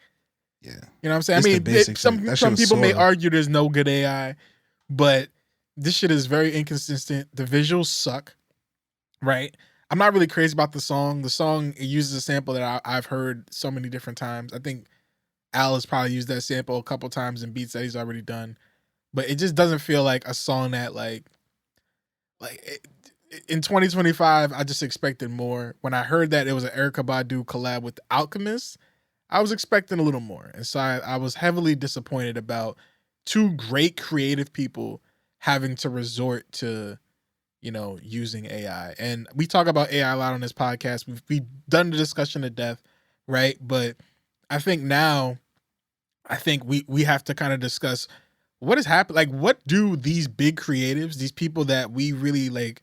Yeah, you know what I'm saying? I mean, some people may argue there's no good AI, but this shit is very inconsistent. The visuals suck, right? I'm not really crazy about the song. The song, it uses a sample that I've heard so many different times. I think Al has probably used that sample a couple times in beats that he's already done. But it just doesn't feel like a song that in 2025, I just expected more. When I heard that it was an Erykah Badu collab with The Alchemist, I was expecting a little more. And so I was heavily disappointed about two great creative people having to resort to using AI. And we talk about AI a lot on this podcast. We've done the discussion to death, right? But I think now, we have to kind of discuss what has happened. Like, what do these big creatives, these people that we really like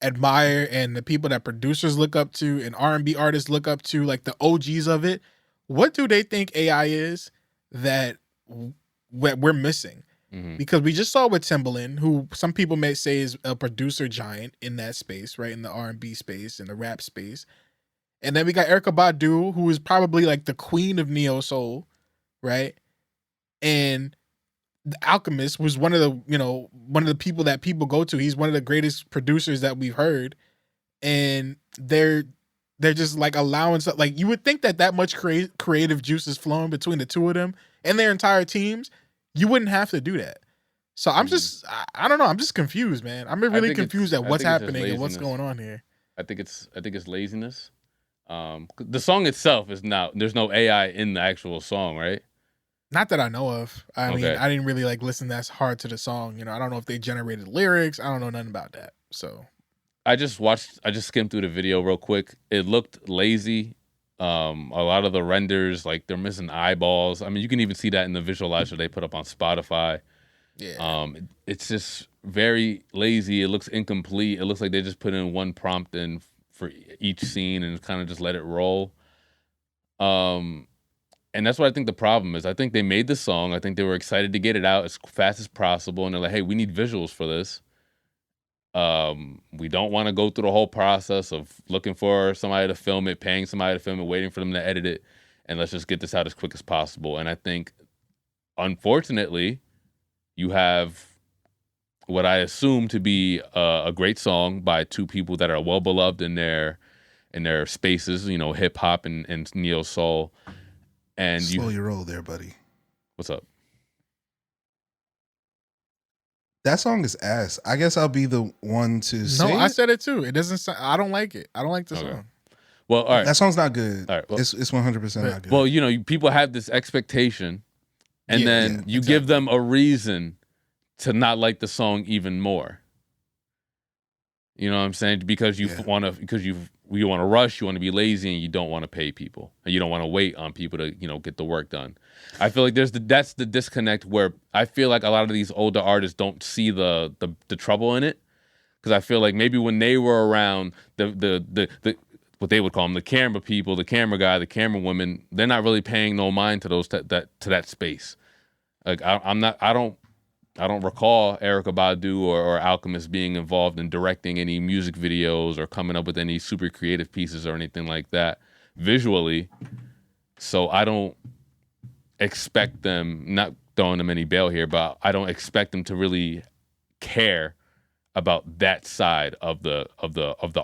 admire, and the people that producers look up to and R&B artists look up to, like the OGs of it, what do they think AI is that we're missing? Mm-hmm. Because we just saw with Timbaland, who some people may say is a producer giant in that space, right? In the R&B space, in the rap space. And then we got Erykah Badu, who is probably like the queen of neo soul, right? And the Alchemist was one of the people that people go to. He's one of the greatest producers that we've heard. And they're just like allowing stuff. Like, you would think that much creative juice is flowing between the two of them and their entire teams. You wouldn't have to do that. So I'm just, I don't know. I'm just confused, man. I'm really confused at what's happening and what's going on here. I think it's laziness. The song itself is not, there's no AI in the actual song, right? Not that I know of. I mean, I didn't really like listen that hard to the song. I don't know if they generated lyrics. I don't know nothing about that. So I just skimmed through the video real quick. It looked lazy. A lot of the renders, like, they're missing eyeballs. I mean, you can even see that in the visualizer they put up on Spotify. Yeah. It's just very lazy. It looks incomplete. It looks like they just put in one prompt in for each scene and kind of just let it roll. And that's what I think the problem is. I think they made the song. I think they were excited to get it out as fast as possible. And they're like, hey, we need visuals for this. We don't want to go through the whole process of looking for somebody to film it, paying somebody to film it, waiting for them to edit it, and let's just get this out as quick as possible. And I think, unfortunately, you have what I assume to be a great song by two people that are well beloved in their spaces, hip hop and neo soul. And slow your roll there, buddy. What's up? That song is ass. I guess I'll be the one to say. No, I said it too. It doesn't sound, I don't like it. I don't like the song. Well, all right. That song's not good. All right. Well, it's 100% not good. Well, people have this expectation, and then you give them a reason to not like the song even more. You know what I'm saying? Because you want to rush, you want to be lazy, and you don't want to pay people, and you don't want to wait on people to get the work done. I feel like that's the disconnect where I feel like a lot of these older artists don't see the trouble in it, because I feel like maybe when they were around the what they would call them, the camera people, the camera guy, the camera women, they're not really paying no mind to those to that space. Like I don't recall Erykah Badu or Alchemist being involved in directing any music videos or coming up with any super creative pieces or anything like that visually. So I don't expect them, not throwing them any bail here, but I don't expect them to really care about that side of the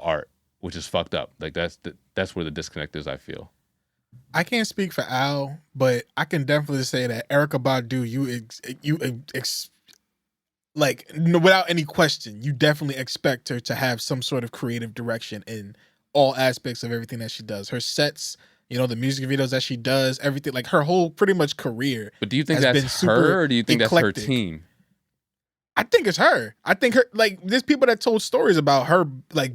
art, which is fucked up. Like that's where the disconnect is, I feel. I can't speak for Al, but I can definitely say that Erykah Badu, like, without any question, you definitely expect her to have some sort of creative direction in all aspects of everything that she does. Her sets, the music videos that she does, everything, like her whole pretty much career. But do you think that's her, or do you think eclectic. That's her team? I think it's her. I think her, like, there's people that told stories about her, like,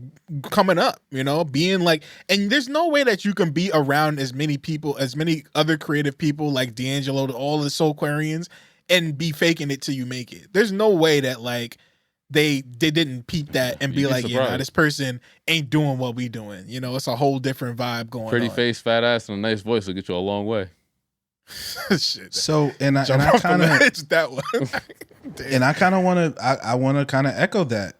coming up, being like, and there's no way that you can be around as many people, as many other creative people like D'Angelo, all the Soulquarians, and be faking it till you make it. There's no way that, like, they didn't peep that and be like, this person ain't doing what we doing. It's a whole different vibe going on. Pretty face, fat ass, and a nice voice will get you a long way. Shit. So, and I kind of that one. And I kind of want to kind of echo that.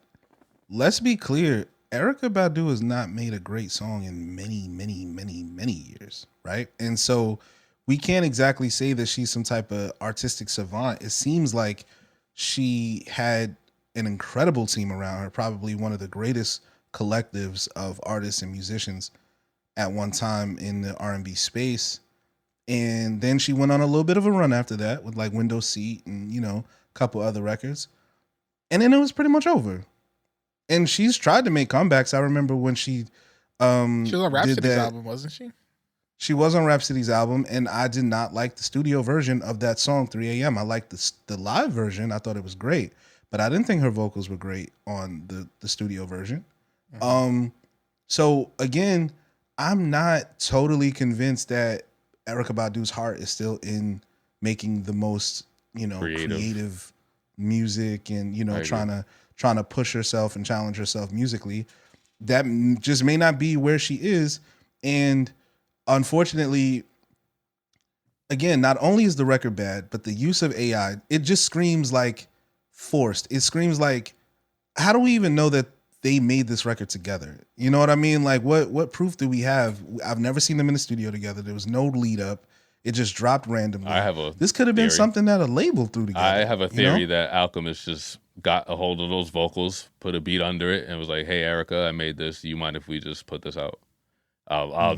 Let's be clear. Erykah Badu has not made a great song in many, many, many, many years, right? And so we can't exactly say that she's some type of artistic savant. It seems like she had an incredible team around her, probably one of the greatest collectives of artists and musicians at one time in the R&B space. And then she went on a little bit of a run after that with like Window Seat and, a couple other records. And then it was pretty much over. And she's tried to make comebacks. I remember when she was on Rhapsody's album, wasn't she? She was on Rhapsody's album, and I did not like the studio version of that song, 3 a.m. I liked the live version. I thought it was great. but I didn't think her vocals were great on the studio version. So again, I'm not totally convinced that Erykah Badu's heart is still in making the most, creative music and, trying to push herself and challenge herself musically. That just may not be where she is. And unfortunately, again, not only is the record bad, but the use of AI, it just screams like forced. It screams like, how do we even know that they made this record together? You know what I mean? Like, what proof do we have? I've never seen them in the studio together. There was no lead up. It just dropped randomly. This could have been something that a label threw together. I have a theory that Alchemist just got a hold of those vocals, put a beat under it, and was like, "Hey, Erykah, I made this. Do you mind if we just put this out? I'll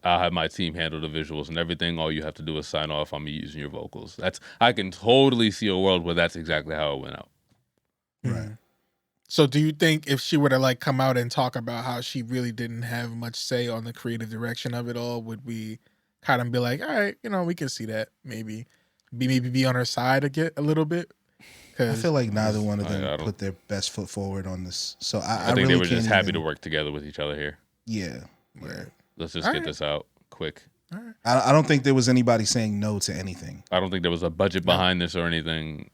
have my team handle the visuals and everything. All you have to do is sign off on me using your vocals." I can totally see a world where that's exactly how it went out. Right. So do you think if she were to come out and talk about how she really didn't have much say on the creative direction of it all, would we kind of be like, all right, we can see that maybe be on her side a little bit? I feel like neither one of them put their best foot forward on this. So I think really they were just happy to work together with each other here. Yeah. Let's just get this out quick. Right. I don't think there was anybody saying no to anything. I don't think there was a budget behind this or anything.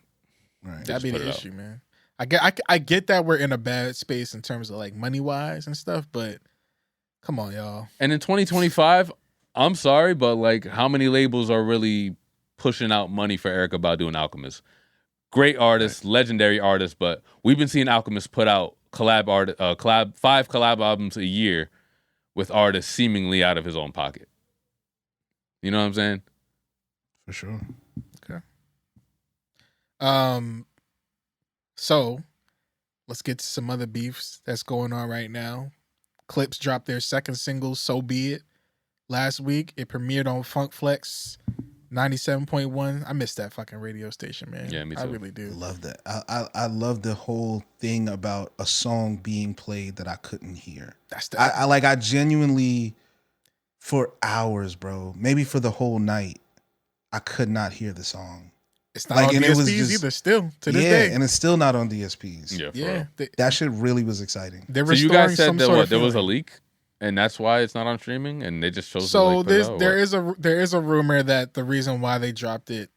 Right. That'd be the issue, man. I get that we're in a bad space in terms of money wise and stuff, but come on, y'all. And in 2025, I'm sorry, but how many labels are really pushing out money for Erykah Badu and Alchemist? Great artists, legendary artists, but we've been seeing Alchemist put out 5 collab albums a year with artists seemingly out of his own pocket. You know what I'm saying? For sure. Okay. So let's get to some other beefs that's going on right now. Clipse dropped their second single, So Be It, last week. It premiered on Funk Flex 97.1. I miss that fucking radio station, man. Yeah, me too. I really do. Love that. I love the whole thing about a song being played that I couldn't hear. I genuinely, for hours, bro, maybe for the whole night, I could not hear the song. It's not on DSPs either, still, to this day. And it's still not on DSPs. Yeah. That shit really was exciting. So you guys said that there was a leak? And that's why it's not on streaming, and they just chose. So there is a rumor that the reason why they dropped it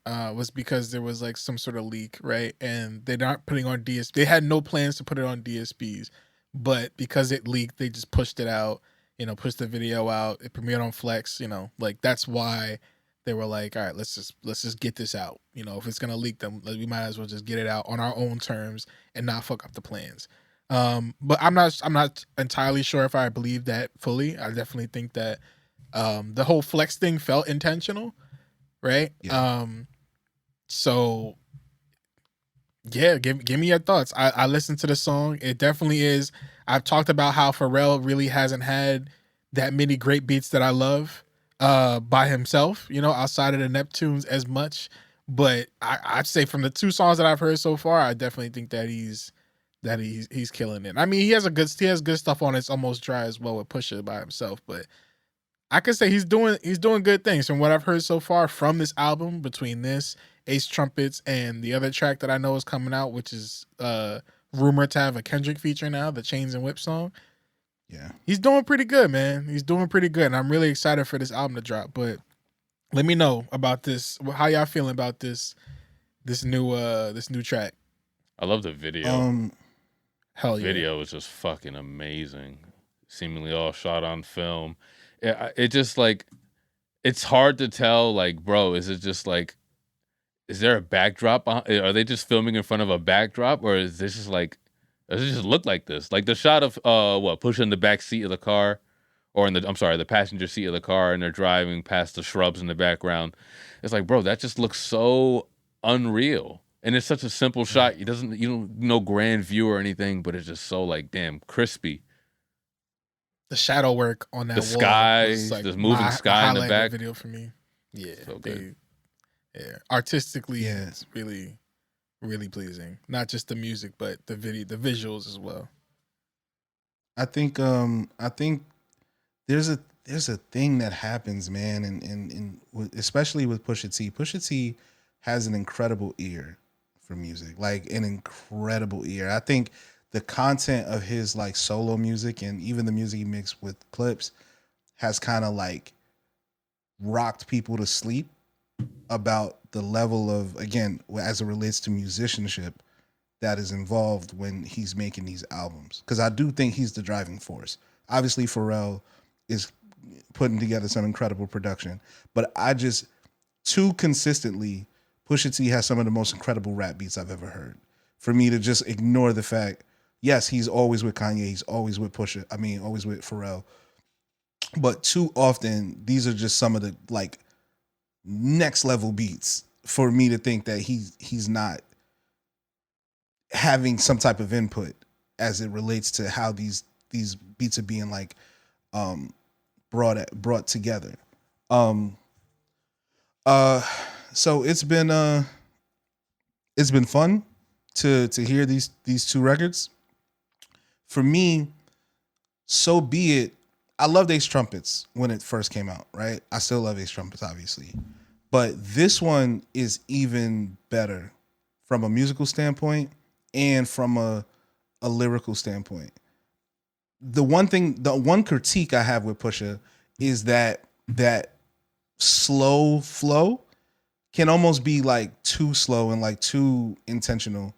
was because there was some sort of leak, right? And they're not putting on DSP. They had no plans to put it on DSPs, but because it leaked, they just pushed it out. Pushed the video out. It premiered on Flex. That's why they were like, all right, let's just get this out. If it's gonna leak them, we might as well just get it out on our own terms and not fuck up the plans. But I'm not entirely sure if I believe that fully. I definitely think that the whole Flex thing felt intentional, right? Yeah. So yeah, give me your thoughts. I listened to the song. It definitely is. I've talked about how Pharrell really hasn't had that many great beats that I love by himself, outside of the Neptunes as much. But I'd say from the 2 songs that I've heard so far, I definitely think that he's killing it. I mean, he has good stuff on It's Almost Dry as well with Pusha by himself, but I could say he's doing good things from what I've heard so far from this album, between this, Ace Trumpets, and the other track that I know is coming out, which is rumored to have a Kendrick feature now, the Chains and Whip song. Yeah. He's doing pretty good, man. He's doing pretty good, and I'm really excited for this album to drop. But let me know about this. How y'all feeling about this new track? I love the video. Hell yeah. Video is just fucking amazing. Seemingly all shot on film. It just it's hard to tell, bro, is it just is there a backdrop? Are they just filming in front of a backdrop, or is this just does it just look like this? The shot of Pusha in the back seat of the car, or the passenger seat of the car, and they're driving past the shrubs in the background. It's bro, that just looks so unreal. And it's such a simple shot. You don't no grand view or anything, but it's just so damn crispy. The shadow work on that the sky, the moving sky in the back. Video for me, yeah, so good. Artistically, it's really, really pleasing. Not just the music, but the visuals as well. I think there's a thing that happens, man, and especially with Pusha T. Pusha T has an incredible ear for music, like an incredible ear. I think the content of his like solo music and even the music he mixed with Clipse has kind of like rocked people to sleep about the level of, again, as it relates to musicianship that is involved when he's making these albums. Because I do think he's the driving force. Obviously, Pharrell is putting together some incredible production, but I just, too consistently, Pusha T has some of the most incredible rap beats I've ever heard. For me to just ignore the fact, yes, he's always with Kanye, he's always with Pusha, always with Pharrell. But too often, these are just some of the like next level beats for me to think that he's not having some type of input as it relates to how these beats are being like brought together. So it's been fun to hear these two records. For me, So Be It. I loved Ace Trumpets when it first came out, right? I still love Ace Trumpets, obviously. But this one is even better from a musical standpoint and from a lyrical standpoint. The one critique I have with Pusha is that slow flow can almost be like too slow and like too intentional.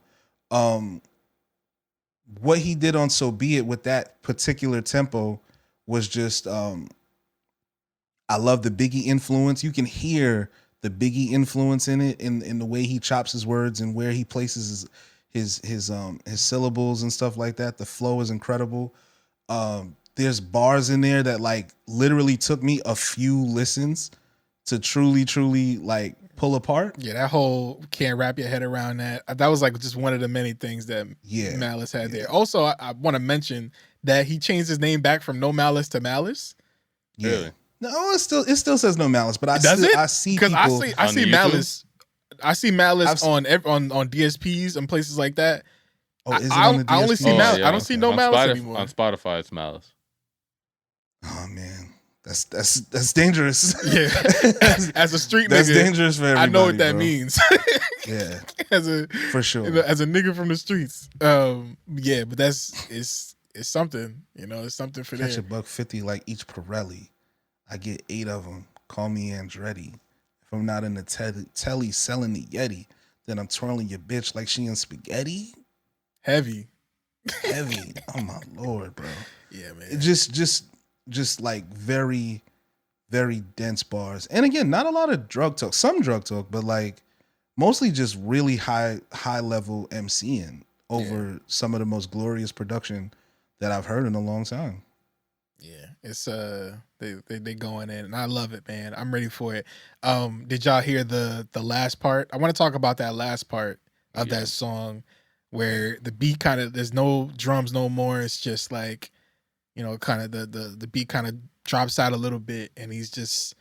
What he did on So Be It with that particular tempo was just, I love the Biggie influence. You can hear the Biggie influence in it, in the way he chops his words and where he places his syllables and stuff like that. The flow is incredible. There's bars in there that like literally took me a few listens to truly like pull apart. Yeah, that whole can't wrap your head around that. That was like just one of the many things that Malice had there. Also, I want to mention that he changed his name back from No Malice to Malice. Yeah. Really? No, it still says No Malice, but I see because people I see Malice. I see Malice on DSPs and places like that. Oh, is it on the DSP? I only see Malice. I don't see No Malice anymore. On Spotify, it's Malice. Oh man, that's dangerous. Yeah, as a street nigga, that's dangerous for everybody. I know what that bro. means. Yeah, for sure. As a nigga from the streets, yeah, but it's something. It's something for that. Catch $150 like each Pirelli. I get 8 of them. Call me Andretti. If I'm not in the telly selling the Yeti, then I'm twirling your bitch like she in spaghetti. Heavy. Oh my Lord, bro. Yeah, man. It just like very, very dense bars. And again, not a lot of drug talk. Some drug talk, but like mostly just really high level MCing over some of the most glorious production that I've heard in a long time. Yeah, it's they going in, and I love it, man. I'm ready for it. Did y'all hear the last part? I want to talk about that last part of that song where the beat kind of, there's no drums no more. It's just like, kind of the beat kind of drops out a little bit, and he's just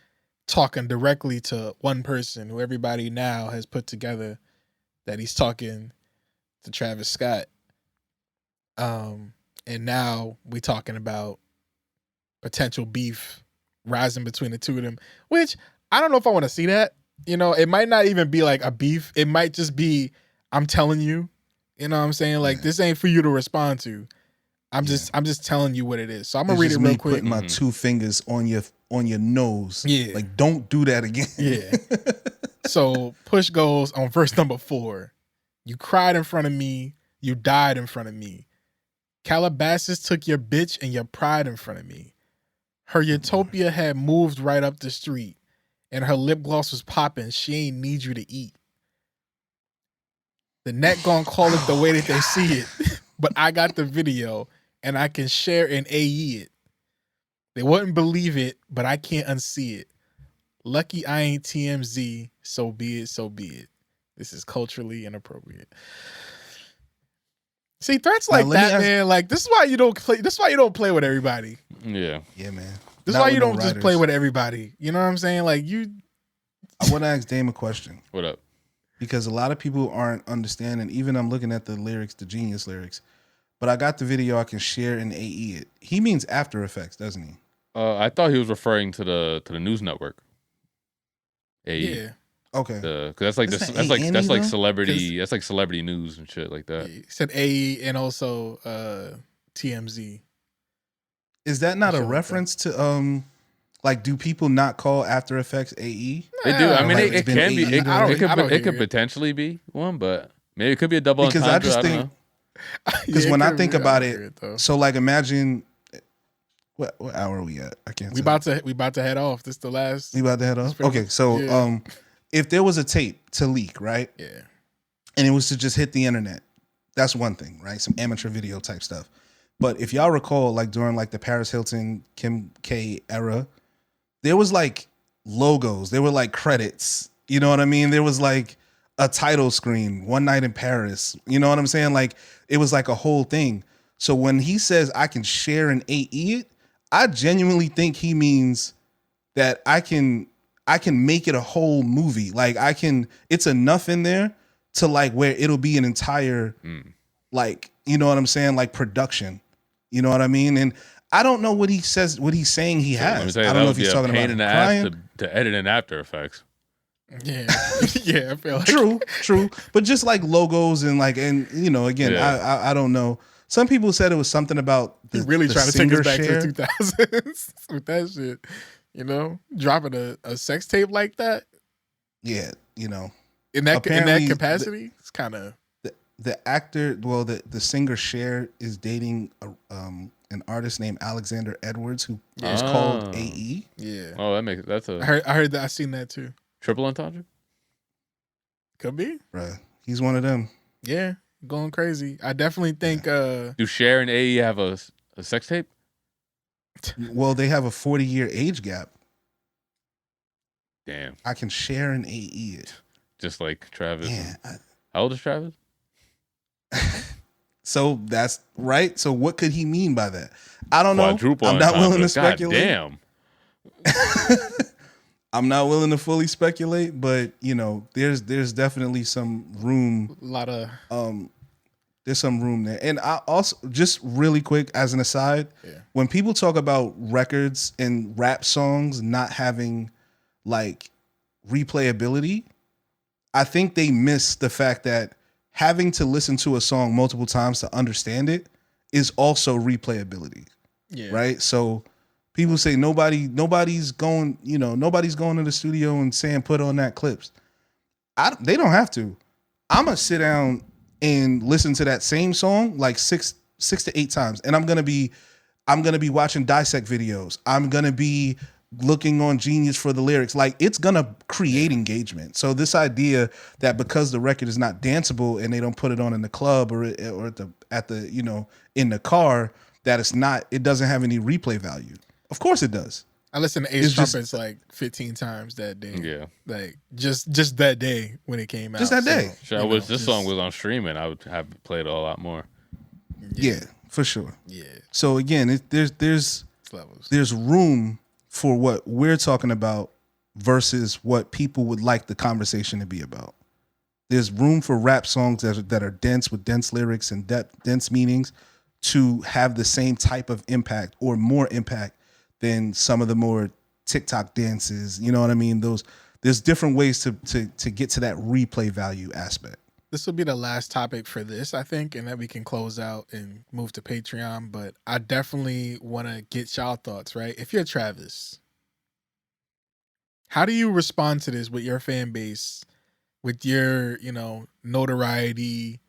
talking directly to one person who everybody now has put together that he's talking to Travis Scott. And now we talking about potential beef rising between the two of them, which I don't know if I want to see that. It might not even be like a beef. It might just be, I'm telling you, what I'm saying? Like, this ain't for you to respond to. I'm just telling you what it is. So I'm gonna read it real quick. Putting my 2 fingers on your nose. Yeah. Like, don't do that again. Yeah. So Push goes on verse number 4. You cried in front of me. You died in front of me. Calabasas took your bitch and your pride in front of me. Her utopia had moved right up the street, and her lip gloss was popping. She ain't need you to eat. The net gon' call it the way that they see it, but I got the video, and I can share and AE it. They wouldn't believe it, but I can't unsee it. Lucky I ain't TMZ, so be it, so be it. This is culturally inappropriate. See, threats like that, man. Like, this is why you don't play. This is why you don't play with everybody. Yeah, man. This is why you don't just play with everybody. You know what I'm saying? Like, I want to ask Dame a question. What up? Because a lot of people aren't understanding. Even I'm looking at the lyrics, the Genius lyrics, but I got the video. I can share and AE it. He means After Effects, doesn't he? I thought he was referring to the news network. AE. Yeah. Okay. Because that's like celebrity. That's like celebrity news and shit like that. He said AE and also TMZ. Is that not a reference to like, do people not call After Effects AE? They do. I mean, it can be. It could it. potentially be one, but maybe it could be a double because entendre. I just think because when I think about it, so like imagine what hour are we at? I can't. We about to head off. This is the last. We about to head off. Okay, so if there was a tape to leak, right? Yeah. And it was to just hit the internet, that's one thing, right? Some amateur video type stuff. But if y'all recall, like during like the Paris Hilton, Kim K era, there was like logos, there were like credits. You know what I mean? There was like a title screen, One Night in Paris. You know what I'm saying? Like it was like a whole thing. So when he says I can share and AE it, I genuinely think he means that I can make it a whole movie. Like it's enough in there to like where it'll be an entire like, you know what I'm saying? Like production. You know what I mean? And I don't know what he says, what he's saying he has. I don't know if he's talking about crying. To edit in After Effects. Yeah. Yeah, I feel like. True. But just like logos and like, and you know, again, I don't know. Some people said it was something about the really trying to take us back to the 2000s with that shit. You know, dropping a sex tape like that. Yeah, you know, in that capacity, it's kind of the actor. Well, the singer Cher is dating an artist named Alexander Edwards who is called AE. Yeah. Oh, that's a. I heard that. I seen that too. Triple entendre. Could be. Bruh, he's one of them. Yeah, going crazy. I definitely think. Do Cher and AE have a sex tape? Well, they have a 40-year age gap. Damn. I can share and AE it. Just like Travis. Yeah. How old is Travis? So that's right. So what could he mean by that? I don't know. Quadruple I'm not willing to speculate. Damn. I'm not willing to fully speculate, but you know, there's definitely some room. A lot of there's some room there. And I also, just really quick as an aside, when people talk about records and rap songs not having like replayability, I think they miss the fact that having to listen to a song multiple times to understand it is also replayability. Yeah. Right? So people say nobody's going to the studio and saying put on that Clipse. They don't have to. I'm going to sit down and listen to that same song like six to 8 times, and I'm gonna be watching dissect videos. I'm gonna be looking on Genius for the lyrics. Like it's gonna create engagement. So this idea that because the record is not danceable and they don't put it on in the club or at the you know in the car, that it doesn't have any replay value. Of course it does. I listened to Ace Trumpets like 15 times that day. Yeah. Like just that day when it came out. Just that day. So, this song was on streaming, I would have played it a lot more. Yeah, for sure. Yeah. So again, there's room for what we're talking about versus what people would like the conversation to be about. There's room for rap songs that are dense with dense lyrics and dense meanings to have the same type of impact or more impact than some of the more TikTok dances. You know what I mean? There's different ways to get to that replay value aspect. This will be the last topic for this, I think, and then we can close out and move to Patreon. But I definitely want to get y'all thoughts, right? If you're Travis, how do you respond to this with your fan base, with your, notoriety,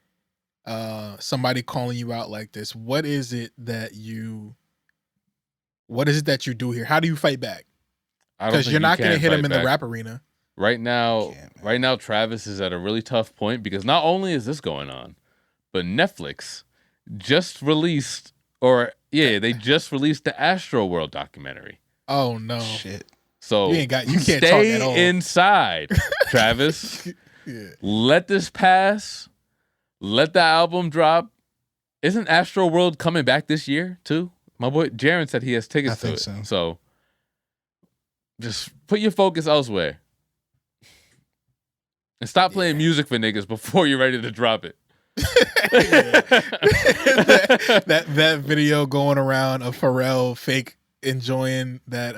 somebody calling you out like this? What is it that you do here? How do you fight back? Because you're not going to hit him in the rap arena. Right now, Travis is at a really tough point because not only is this going on, but Netflix just released, they just released the Astroworld documentary. Oh no! Shit. So you can't stay talk at all. Inside, Travis. Yeah. Let this pass. Let the album drop. Isn't Astroworld coming back this year too? My boy Jaron said he has tickets to it. So just put your focus elsewhere. And stop playing music for niggas before you're ready to drop it. that video going around of Pharrell fake enjoying that.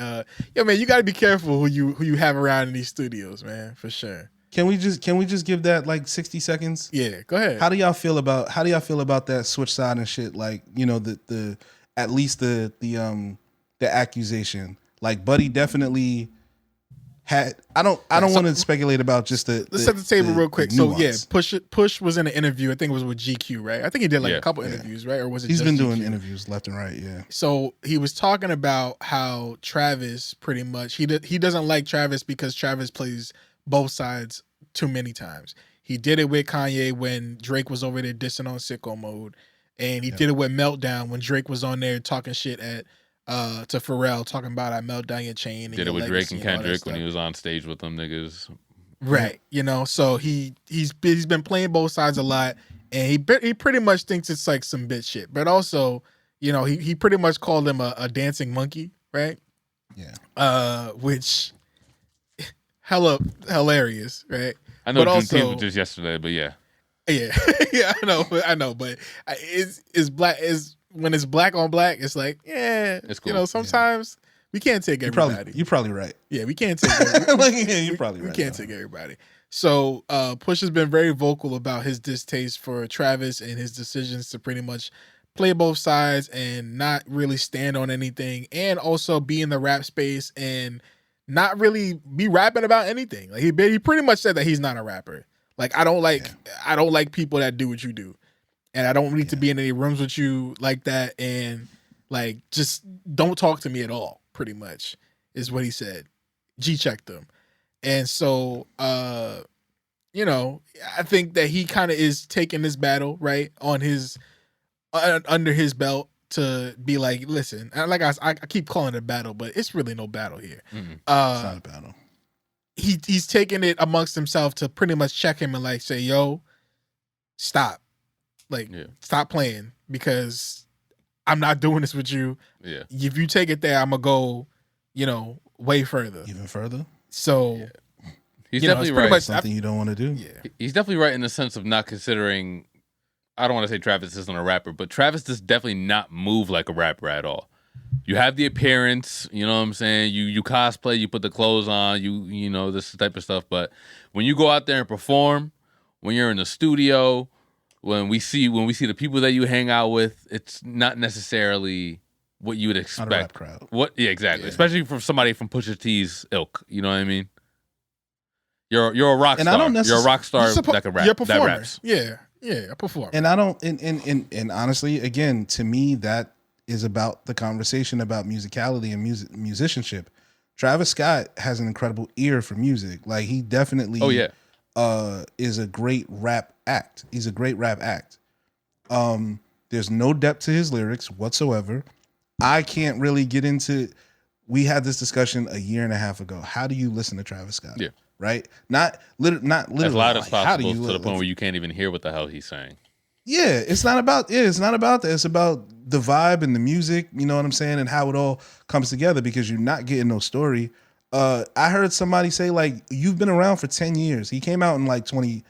Man, you got to be careful who you have around in these studios, man, for sure. Can we just give that like 60 seconds? Yeah, go ahead. How do y'all feel about that switch side and shit? Like, you know, the at least the accusation. Like Buddy definitely had. I don't want to speculate about just the. Let's set the table real quick. So yeah, Push was in an interview. I think it was with GQ, right? I think he did like a couple interviews, right? Or was it? He's just been GQ? Doing interviews left and right. Yeah. So he was talking about how Travis pretty much he doesn't like Travis because Travis plays both sides too many times. He did it with Kanye when Drake was over there dissing on Sicko Mode, and he did it with Meltdown when Drake was on there talking shit to Pharrell, talking about I melt down your chain. Did it with Drake and Kendrick when he was on stage with them niggas. Right, you know. So he's been playing both sides a lot, and he pretty much thinks it's like some bitch shit. But also, you know, he pretty much called him a dancing monkey, right? Yeah. Which hella hilarious, right? I know Juneteenth was just yesterday, but yeah. Yeah, yeah, I know, but it's black when it's black on black, it's like, yeah, it's cool. You know, sometimes we can't take everybody. You're probably right. Yeah, we can't take everybody. You're probably right. We can't take everybody. So Push has been very vocal about his distaste for Travis and his decisions to pretty much play both sides and not really stand on anything, and also be in the rap space and not really be rapping about anything. Like he pretty much said that he's not a rapper. Like I don't like people that do what you do, and I don't need to be in any rooms with you like that. And like just don't talk to me at all. Pretty much is what he said. G-checked them, and so you know, I think that he kind of is taking this battle right on his under his belt to be like, listen, like I keep calling it a battle, but it's really no battle here. Mm-hmm. It's not a battle. He's taking it amongst himself to pretty much check him and like say, yo, stop. Like, stop playing because I'm not doing this with you. Yeah. If you take it there, I'm going to go, you know, way further. Even further? So, he's definitely right. Much something you don't want to do. Yeah. He's definitely right in the sense of not considering, I don't want to say Travis isn't a rapper, but Travis does definitely not move like a rapper at all. You have the appearance, you know what I'm saying? You cosplay, you put the clothes on, you know, this type of stuff. But when you go out there and perform, when you're in the studio, when we see the people that you hang out with, it's not necessarily what you would expect. Not a rap crowd. Yeah, exactly. Yeah. Especially from somebody from Pusha T's ilk. You know what I mean? You're a rock star. You're a rock star that can rap. You're a performer. That raps. Yeah, a performer. And I don't. And honestly, again, to me, that is about the conversation about musicality and musicianship. Travis Scott has an incredible ear for music. Like he definitely is a great rap act. He's a great rap act. There's no depth to his lyrics whatsoever. I can't really get into. We had this discussion a year and a half ago. How do you listen to Travis Scott? Yeah. Right? Not literally as loud as possible to the point where you can't even hear what the hell he's saying. Yeah, it's not about that. It's about the vibe and the music, you know what I'm saying, and how it all comes together because you're not getting no story. I heard somebody say, like, you've been around for 10 years. He came out in like 15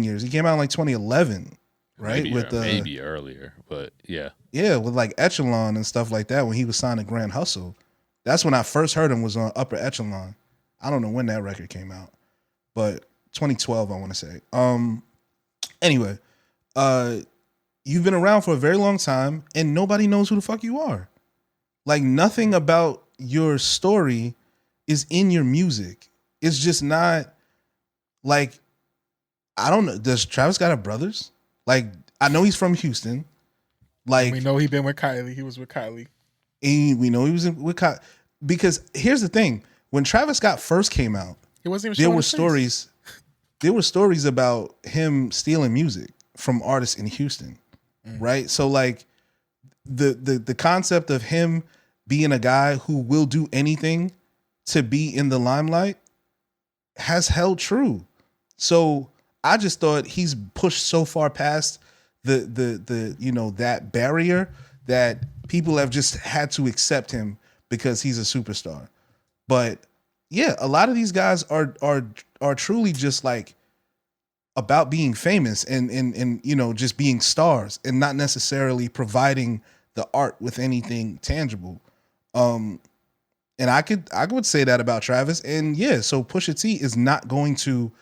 years. He came out in like 2011, right? Maybe earlier, but yeah. Yeah, with like Echelon and stuff like that when he was signed to Grand Hustle. That's when I first heard him was on Upper Echelon. I don't know when that record came out, but 2012, I want to say. Anyway, you've been around for a very long time and nobody knows who the fuck you are. Like nothing about your story is in your music. It's just not like, I don't know. Does Travis Scott have brothers? Like, I know he's from Houston. Like we know he's been with Kylie. He was with Kylie. We know he was with Kylie. Because here's the thing. When Travis Scott first came out, he wasn't even there were stories about him stealing music from artists in Houston, right? So like the concept of him being a guy who will do anything to be in the limelight has held true. So I just thought he's pushed so far past the you know, that barrier that people have just had to accept him because he's a superstar. But yeah, a lot of these guys are truly just like about being famous and you know, just being stars and not necessarily providing the art with anything tangible. And I would say that about Travis. And yeah, so Pusha T is not going to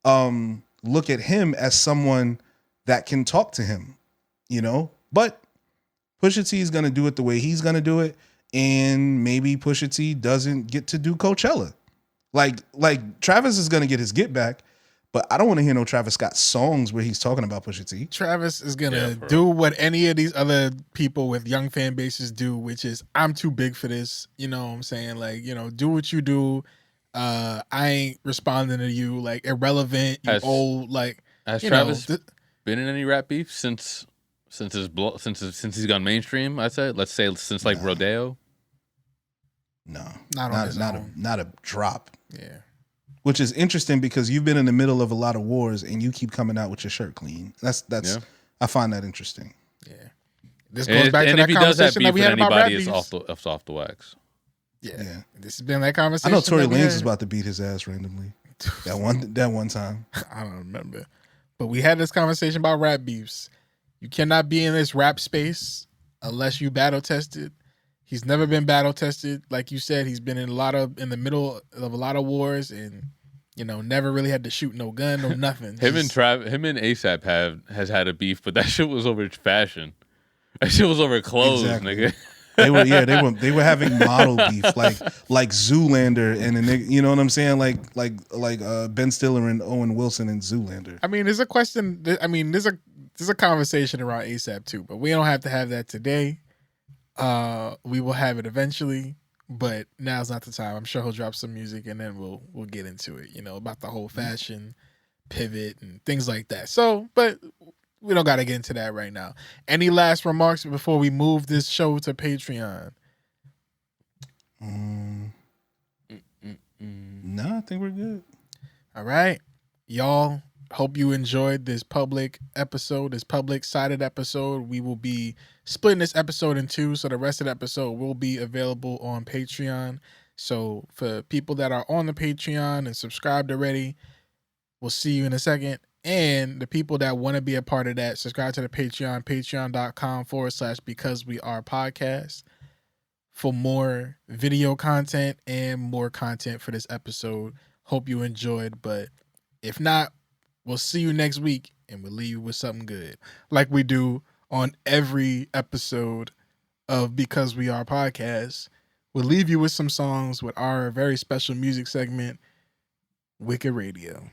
look at him as someone that can talk to him, But Pusha T is going to do it the way he's going to do it. And maybe Pusha T doesn't get to do Coachella. Like Travis is going to get his get back, but I don't want to hear no Travis Scott songs where he's talking about Pusha T. Travis is going to do what any of these other people with young fan bases do, which is, I'm too big for this. You know what I'm saying? Like, do what you do. I ain't responding to you. Like, irrelevant, you old. Like, has Travis been in any rap beef since he's gone mainstream? I'd say, let's say since like Rodeo. No, not a drop. Yeah. Which is interesting because you've been in the middle of a lot of wars and you keep coming out with your shirt clean. That's I find that interesting. Yeah. This goes back to that conversation that we had about rap beefs. It's off the wax. Yeah. This has been that conversation. I know Tory Lanez was about to beat his ass randomly. That one time. I don't remember. But we had this conversation about rap beefs. You cannot be in this rap space unless you battle tested. He's never been battle tested. Like you said, he's been in the middle of a lot of wars and, never really had to shoot no gun, no nothing. him and ASAP has had a beef, but that shit was over fashion. That shit was over clothes, nigga. They were having model beef, like Zoolander and you know what I'm saying, like Ben Stiller and Owen Wilson and Zoolander. I mean, there's a question. I mean, there's a conversation around ASAP too, but we don't have to have that today. We will have it eventually, but now's not the time. I'm sure he'll drop some music and then we'll get into it, about the whole fashion pivot and things like that. So, but we don't got to get into that right now. Any last remarks before we move this show to Patreon? No, I think we're good. All right. Y'all, hope you enjoyed this public sided episode. We will be splitting this episode in two, so the rest of the episode will be available on Patreon. So for people that are on the Patreon and subscribed already, we'll see you in a second. And the people that want to be a part of that, subscribe to the Patreon, patreon.com/BecauseWeArePodcast for more video content and more content for this episode. Hope you enjoyed, but if not, we'll see you next week and we'll leave you with something good. Like we do on every episode of Because We Are Podcast. We'll leave you with some songs with our very special music segment, Wicked Radio.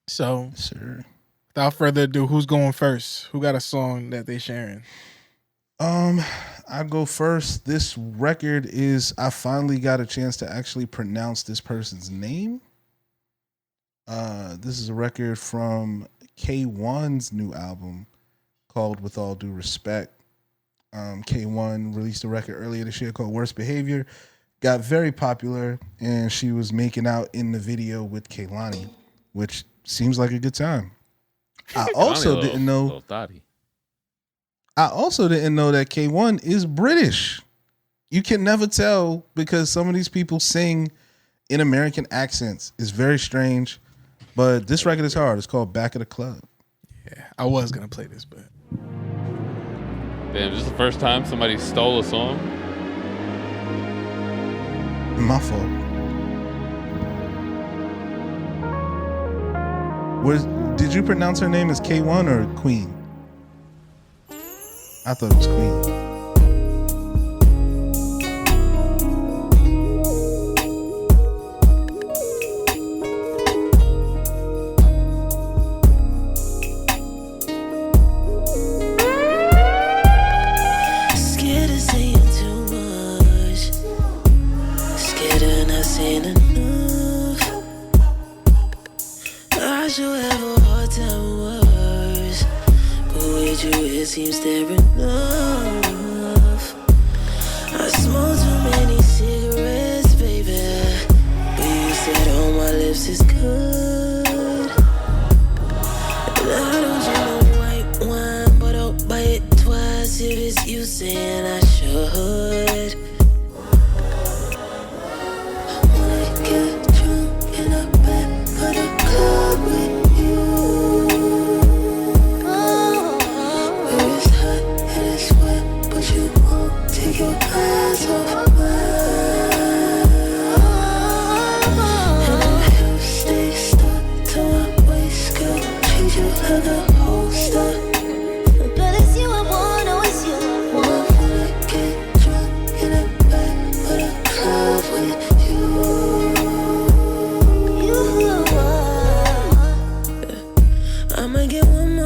So, sure. Without further ado, who's going first? Who got a song that they sharing? I go first. This record I finally got a chance to actually pronounce this person's name. This is a record from K1's new album called With All Due Respect. K1 released a record earlier this year called Worst Behavior. Got very popular, and she was making out in the video with Kehlani, which seems like a good time. I also didn't know that K1 is British. You can never tell because some of these people sing in American accents. It's very strange, but this record is hard. It's called Back of the Club. Yeah, I was going to play this, but... Damn, this is the first time somebody stole a song? My fault. Did you pronounce her name as K1 or Queen? I thought it was Queen. Scared of saying too much. Scared of not saying enough. I should have a hard time with words, but with you it seems there enough. I smoke too many cigarettes, baby, but you said on my lips is good. And I don't drink no white wine, but I'll buy it twice if it's you saying I should. I wanna get drunk in the back of the club with you. Where it's hot and it's wet, but you won't take your eyes off mine.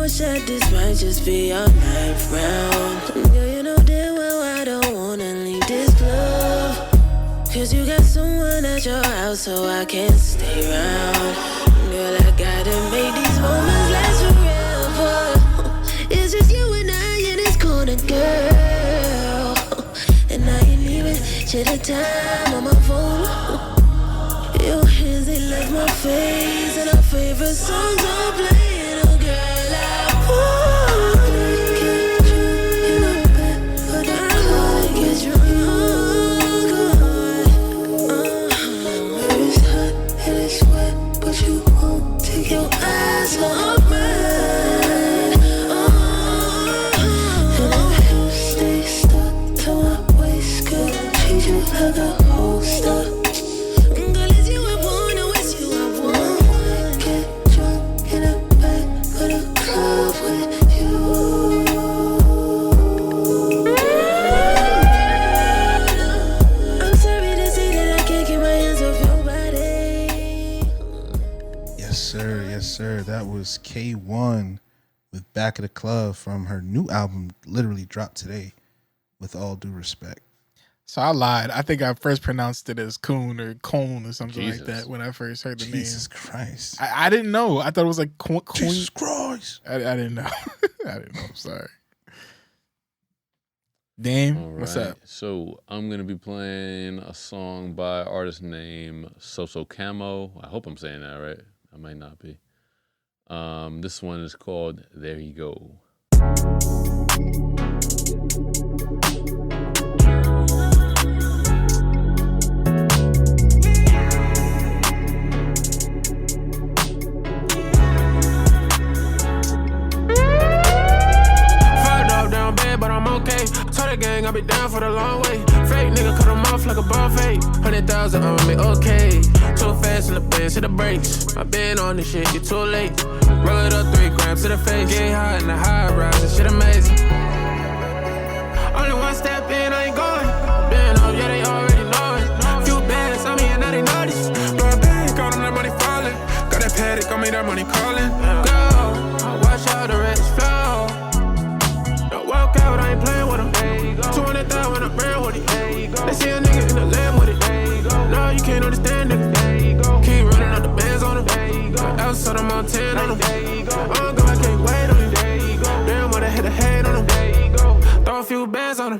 wish that this might just be our 9th round. Girl, you know damn well I don't wanna leave this club. Cause you got someone at your house, so I can't stay around. Girl, I gotta make these moments last forever. It's just you and I in this corner, girl. And I ain't even share the time on my phone. Your hands, they left my face, and our favorite songs are playing. Oh, girl, I wanna get you in a bed, but I wanna get you where it's hot and it's wet, but you won't take your eyes off mine. And my hips stay stuck to my waist, girl. Treat you like a holster. Sir, that was K1 with Back of the Club from her new album, literally dropped today, With All Due Respect. So I lied. I think I first pronounced it as Coon or Cone or something like that when I first heard the name. Jesus Christ. I didn't know. I thought it was like Queen. Jesus Christ. I didn't know. I didn't know. I'm sorry. Dame, All right. what's up? So I'm going to be playing a song by an artist named Sosocamo. I hope I'm saying that right. I might not be. This one is called There You Go. But I'm okay. Told the gang I'll be down for the long way. Fake nigga cut him off like a buffet. 100,000 on me, okay. Too fast in the bench, hit the brakes. I been on this shit, you too late. Roll it up 3 grams to the face. Get high in the high rise, this shit amazing. Only one step in, I ain't going. Been up, yeah, they already know it. Few bands on me and now they know this. Blow a bank on them, that money falling. Got that paddock on me, that money calling. Go, watch out the rest flow. Walk out, I ain't playing with him. 200,000 when I'm ran with it. They see a nigga in the land with it. No, you can't understand it. Keep running up the bands on him. Outside I'm on 10 on him. Oh, God, I can't wait on him. Damn, what I hit the hate on him. Throw a few bands on him.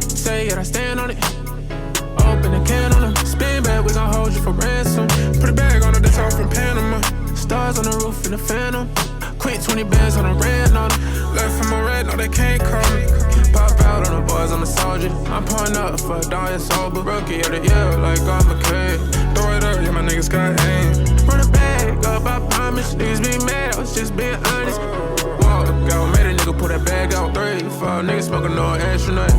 Say it, I stand on it. Open the can on him. Spin back, we gon' hold you for ransom. Put a bag on him, that's all from Panama. Stars on the roof in the Phantom. Quick 20 bands on the red on them. Left from a red, no, they can't call me. Pop out on the boys, I'm a soldier. I'm pulling up for a dying sober. Rookie of the year, like I'm a kid. Throw it up, yeah, my niggas got aim. Run it back up, I promise. Niggas be mad, I was just being honest. Walk out, made a nigga pull that bag out. 3, 4 niggas smoking no astronaut.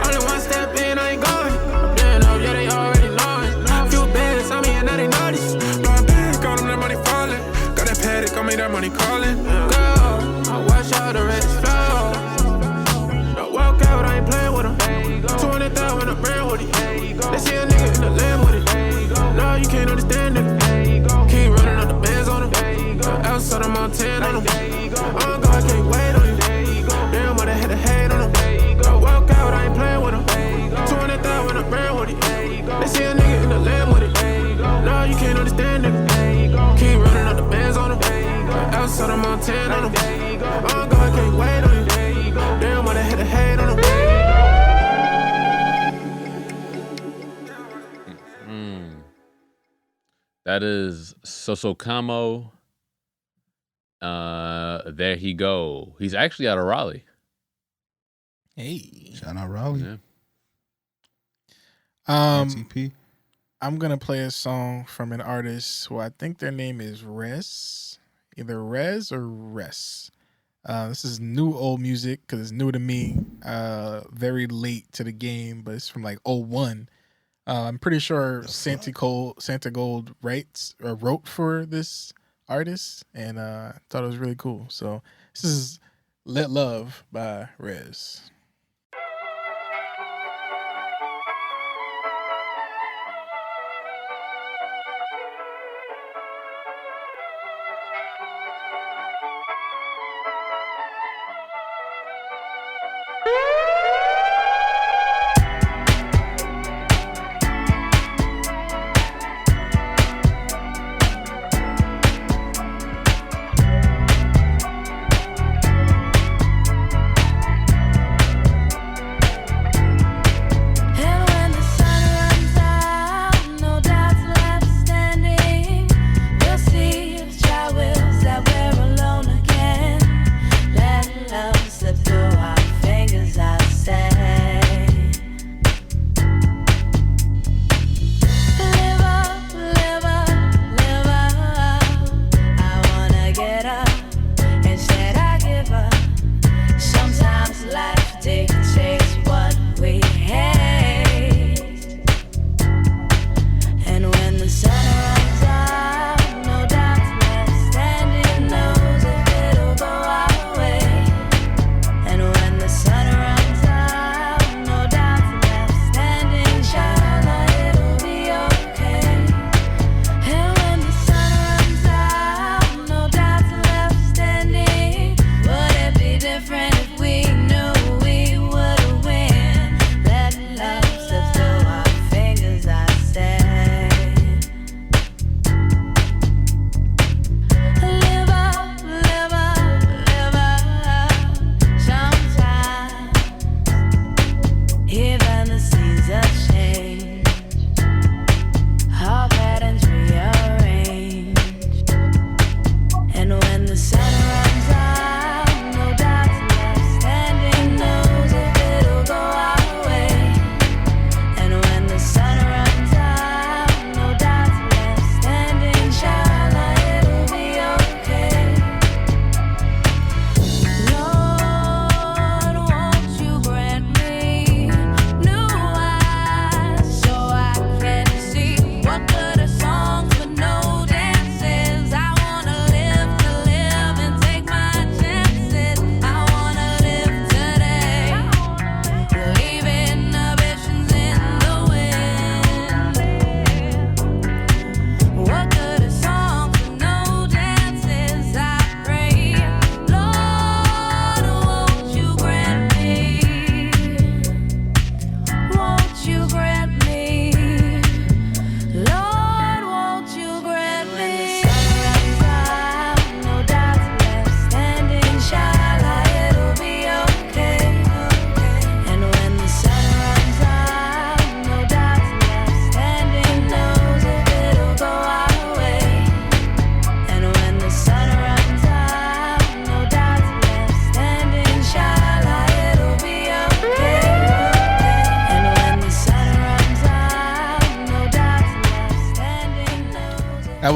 Only one step in, I ain't going. I'm doing up, yeah, they already know it. Few bands on me and now they know this. Blow a bank on them, that money falling. Got that paddock on me, that money calling. Go, I watch out the rest flow. Don't walk out, I ain't playing with him. 200,000 when I'm ran with it. They see a nigga in the land with it. No, you can't understand it. Keep running up the bands on him. Outside I'm on 10 on him. Oh, God, I can't wait on him. Damn, what I had to hate on him. Don't walk out, I ain't playing with him. 200,000 when I'm ran with it. They see a nigga in the land with it. No, you can't understand it. Keep running up the bands on him. Outside I'm on 10 on him. Oh, God, I can't wait on him. Damn, what I had to hate on him. That is Sosocamo. There he go. He's actually out of Raleigh. Hey, shout out Raleigh. Yeah. TP. I'm gonna play a song from an artist who I think their name is Rez, either Rez or Res. This is new old music because it's new to me. Very late to the game, but it's from like 01. I'm pretty sure Santa Gold wrote for this artist, and thought it was really cool. So this is "Let Love" by Rez.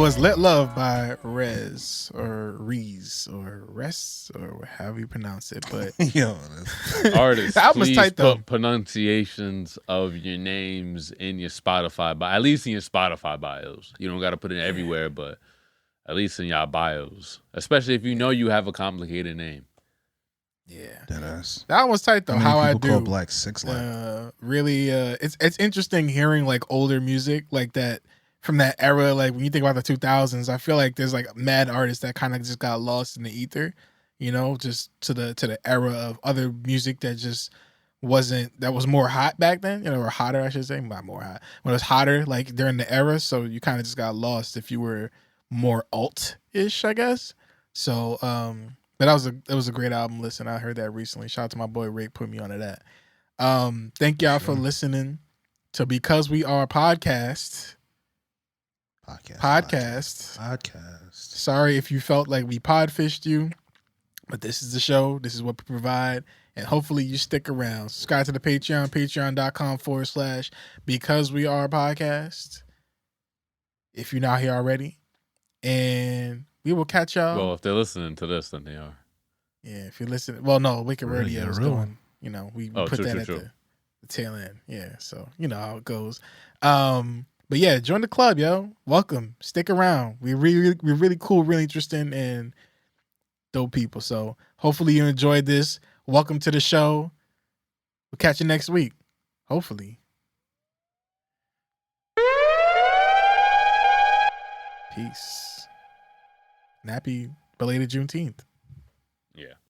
was Let Love by Rez or Reez or Res or however you pronounce it. But yo, artists, the album was please tight though. put pronunciations of your names in your Spotify at least in your Spotify bios. You don't got to put it everywhere, but at least in your bios, especially if you know you have a complicated name. Yeah, that one was tight though. How I do call Black 6 Live. Really, it's interesting hearing like older music like that from that era. Like when you think about the 2000s, I feel like there's like mad artists that kind of just got lost in the ether, you know, just to the era of other music that just that was more hot back then, you know, or hotter, I should say, not more hot. When it was hotter, like during the era, so you kind of just got lost if you were more alt-ish, I guess. So, but it was a great album. Listen, I heard that recently. Shout out to my boy Rick, put me onto that. Thank y'all for listening to Because We Are Podcast. Sorry if you felt like we podfished you, but this is the show. This is what we provide, and hopefully you stick around. Subscribe to the Patreon, patreon.com/Because We Are Podcast. If you're not here already, and we will catch y'all. Well, if they're listening to this, then they are. Yeah, if you're listening. Well, no, Wicked Radio is going. You know, we put that at the tail end. Yeah, so you know how it goes. But yeah, join the club, yo. Welcome. Stick around. We're really cool, really interesting, and dope people. So hopefully you enjoyed this. Welcome to the show. We'll catch you next week. Hopefully. Peace. And happy belated Juneteenth. Yeah.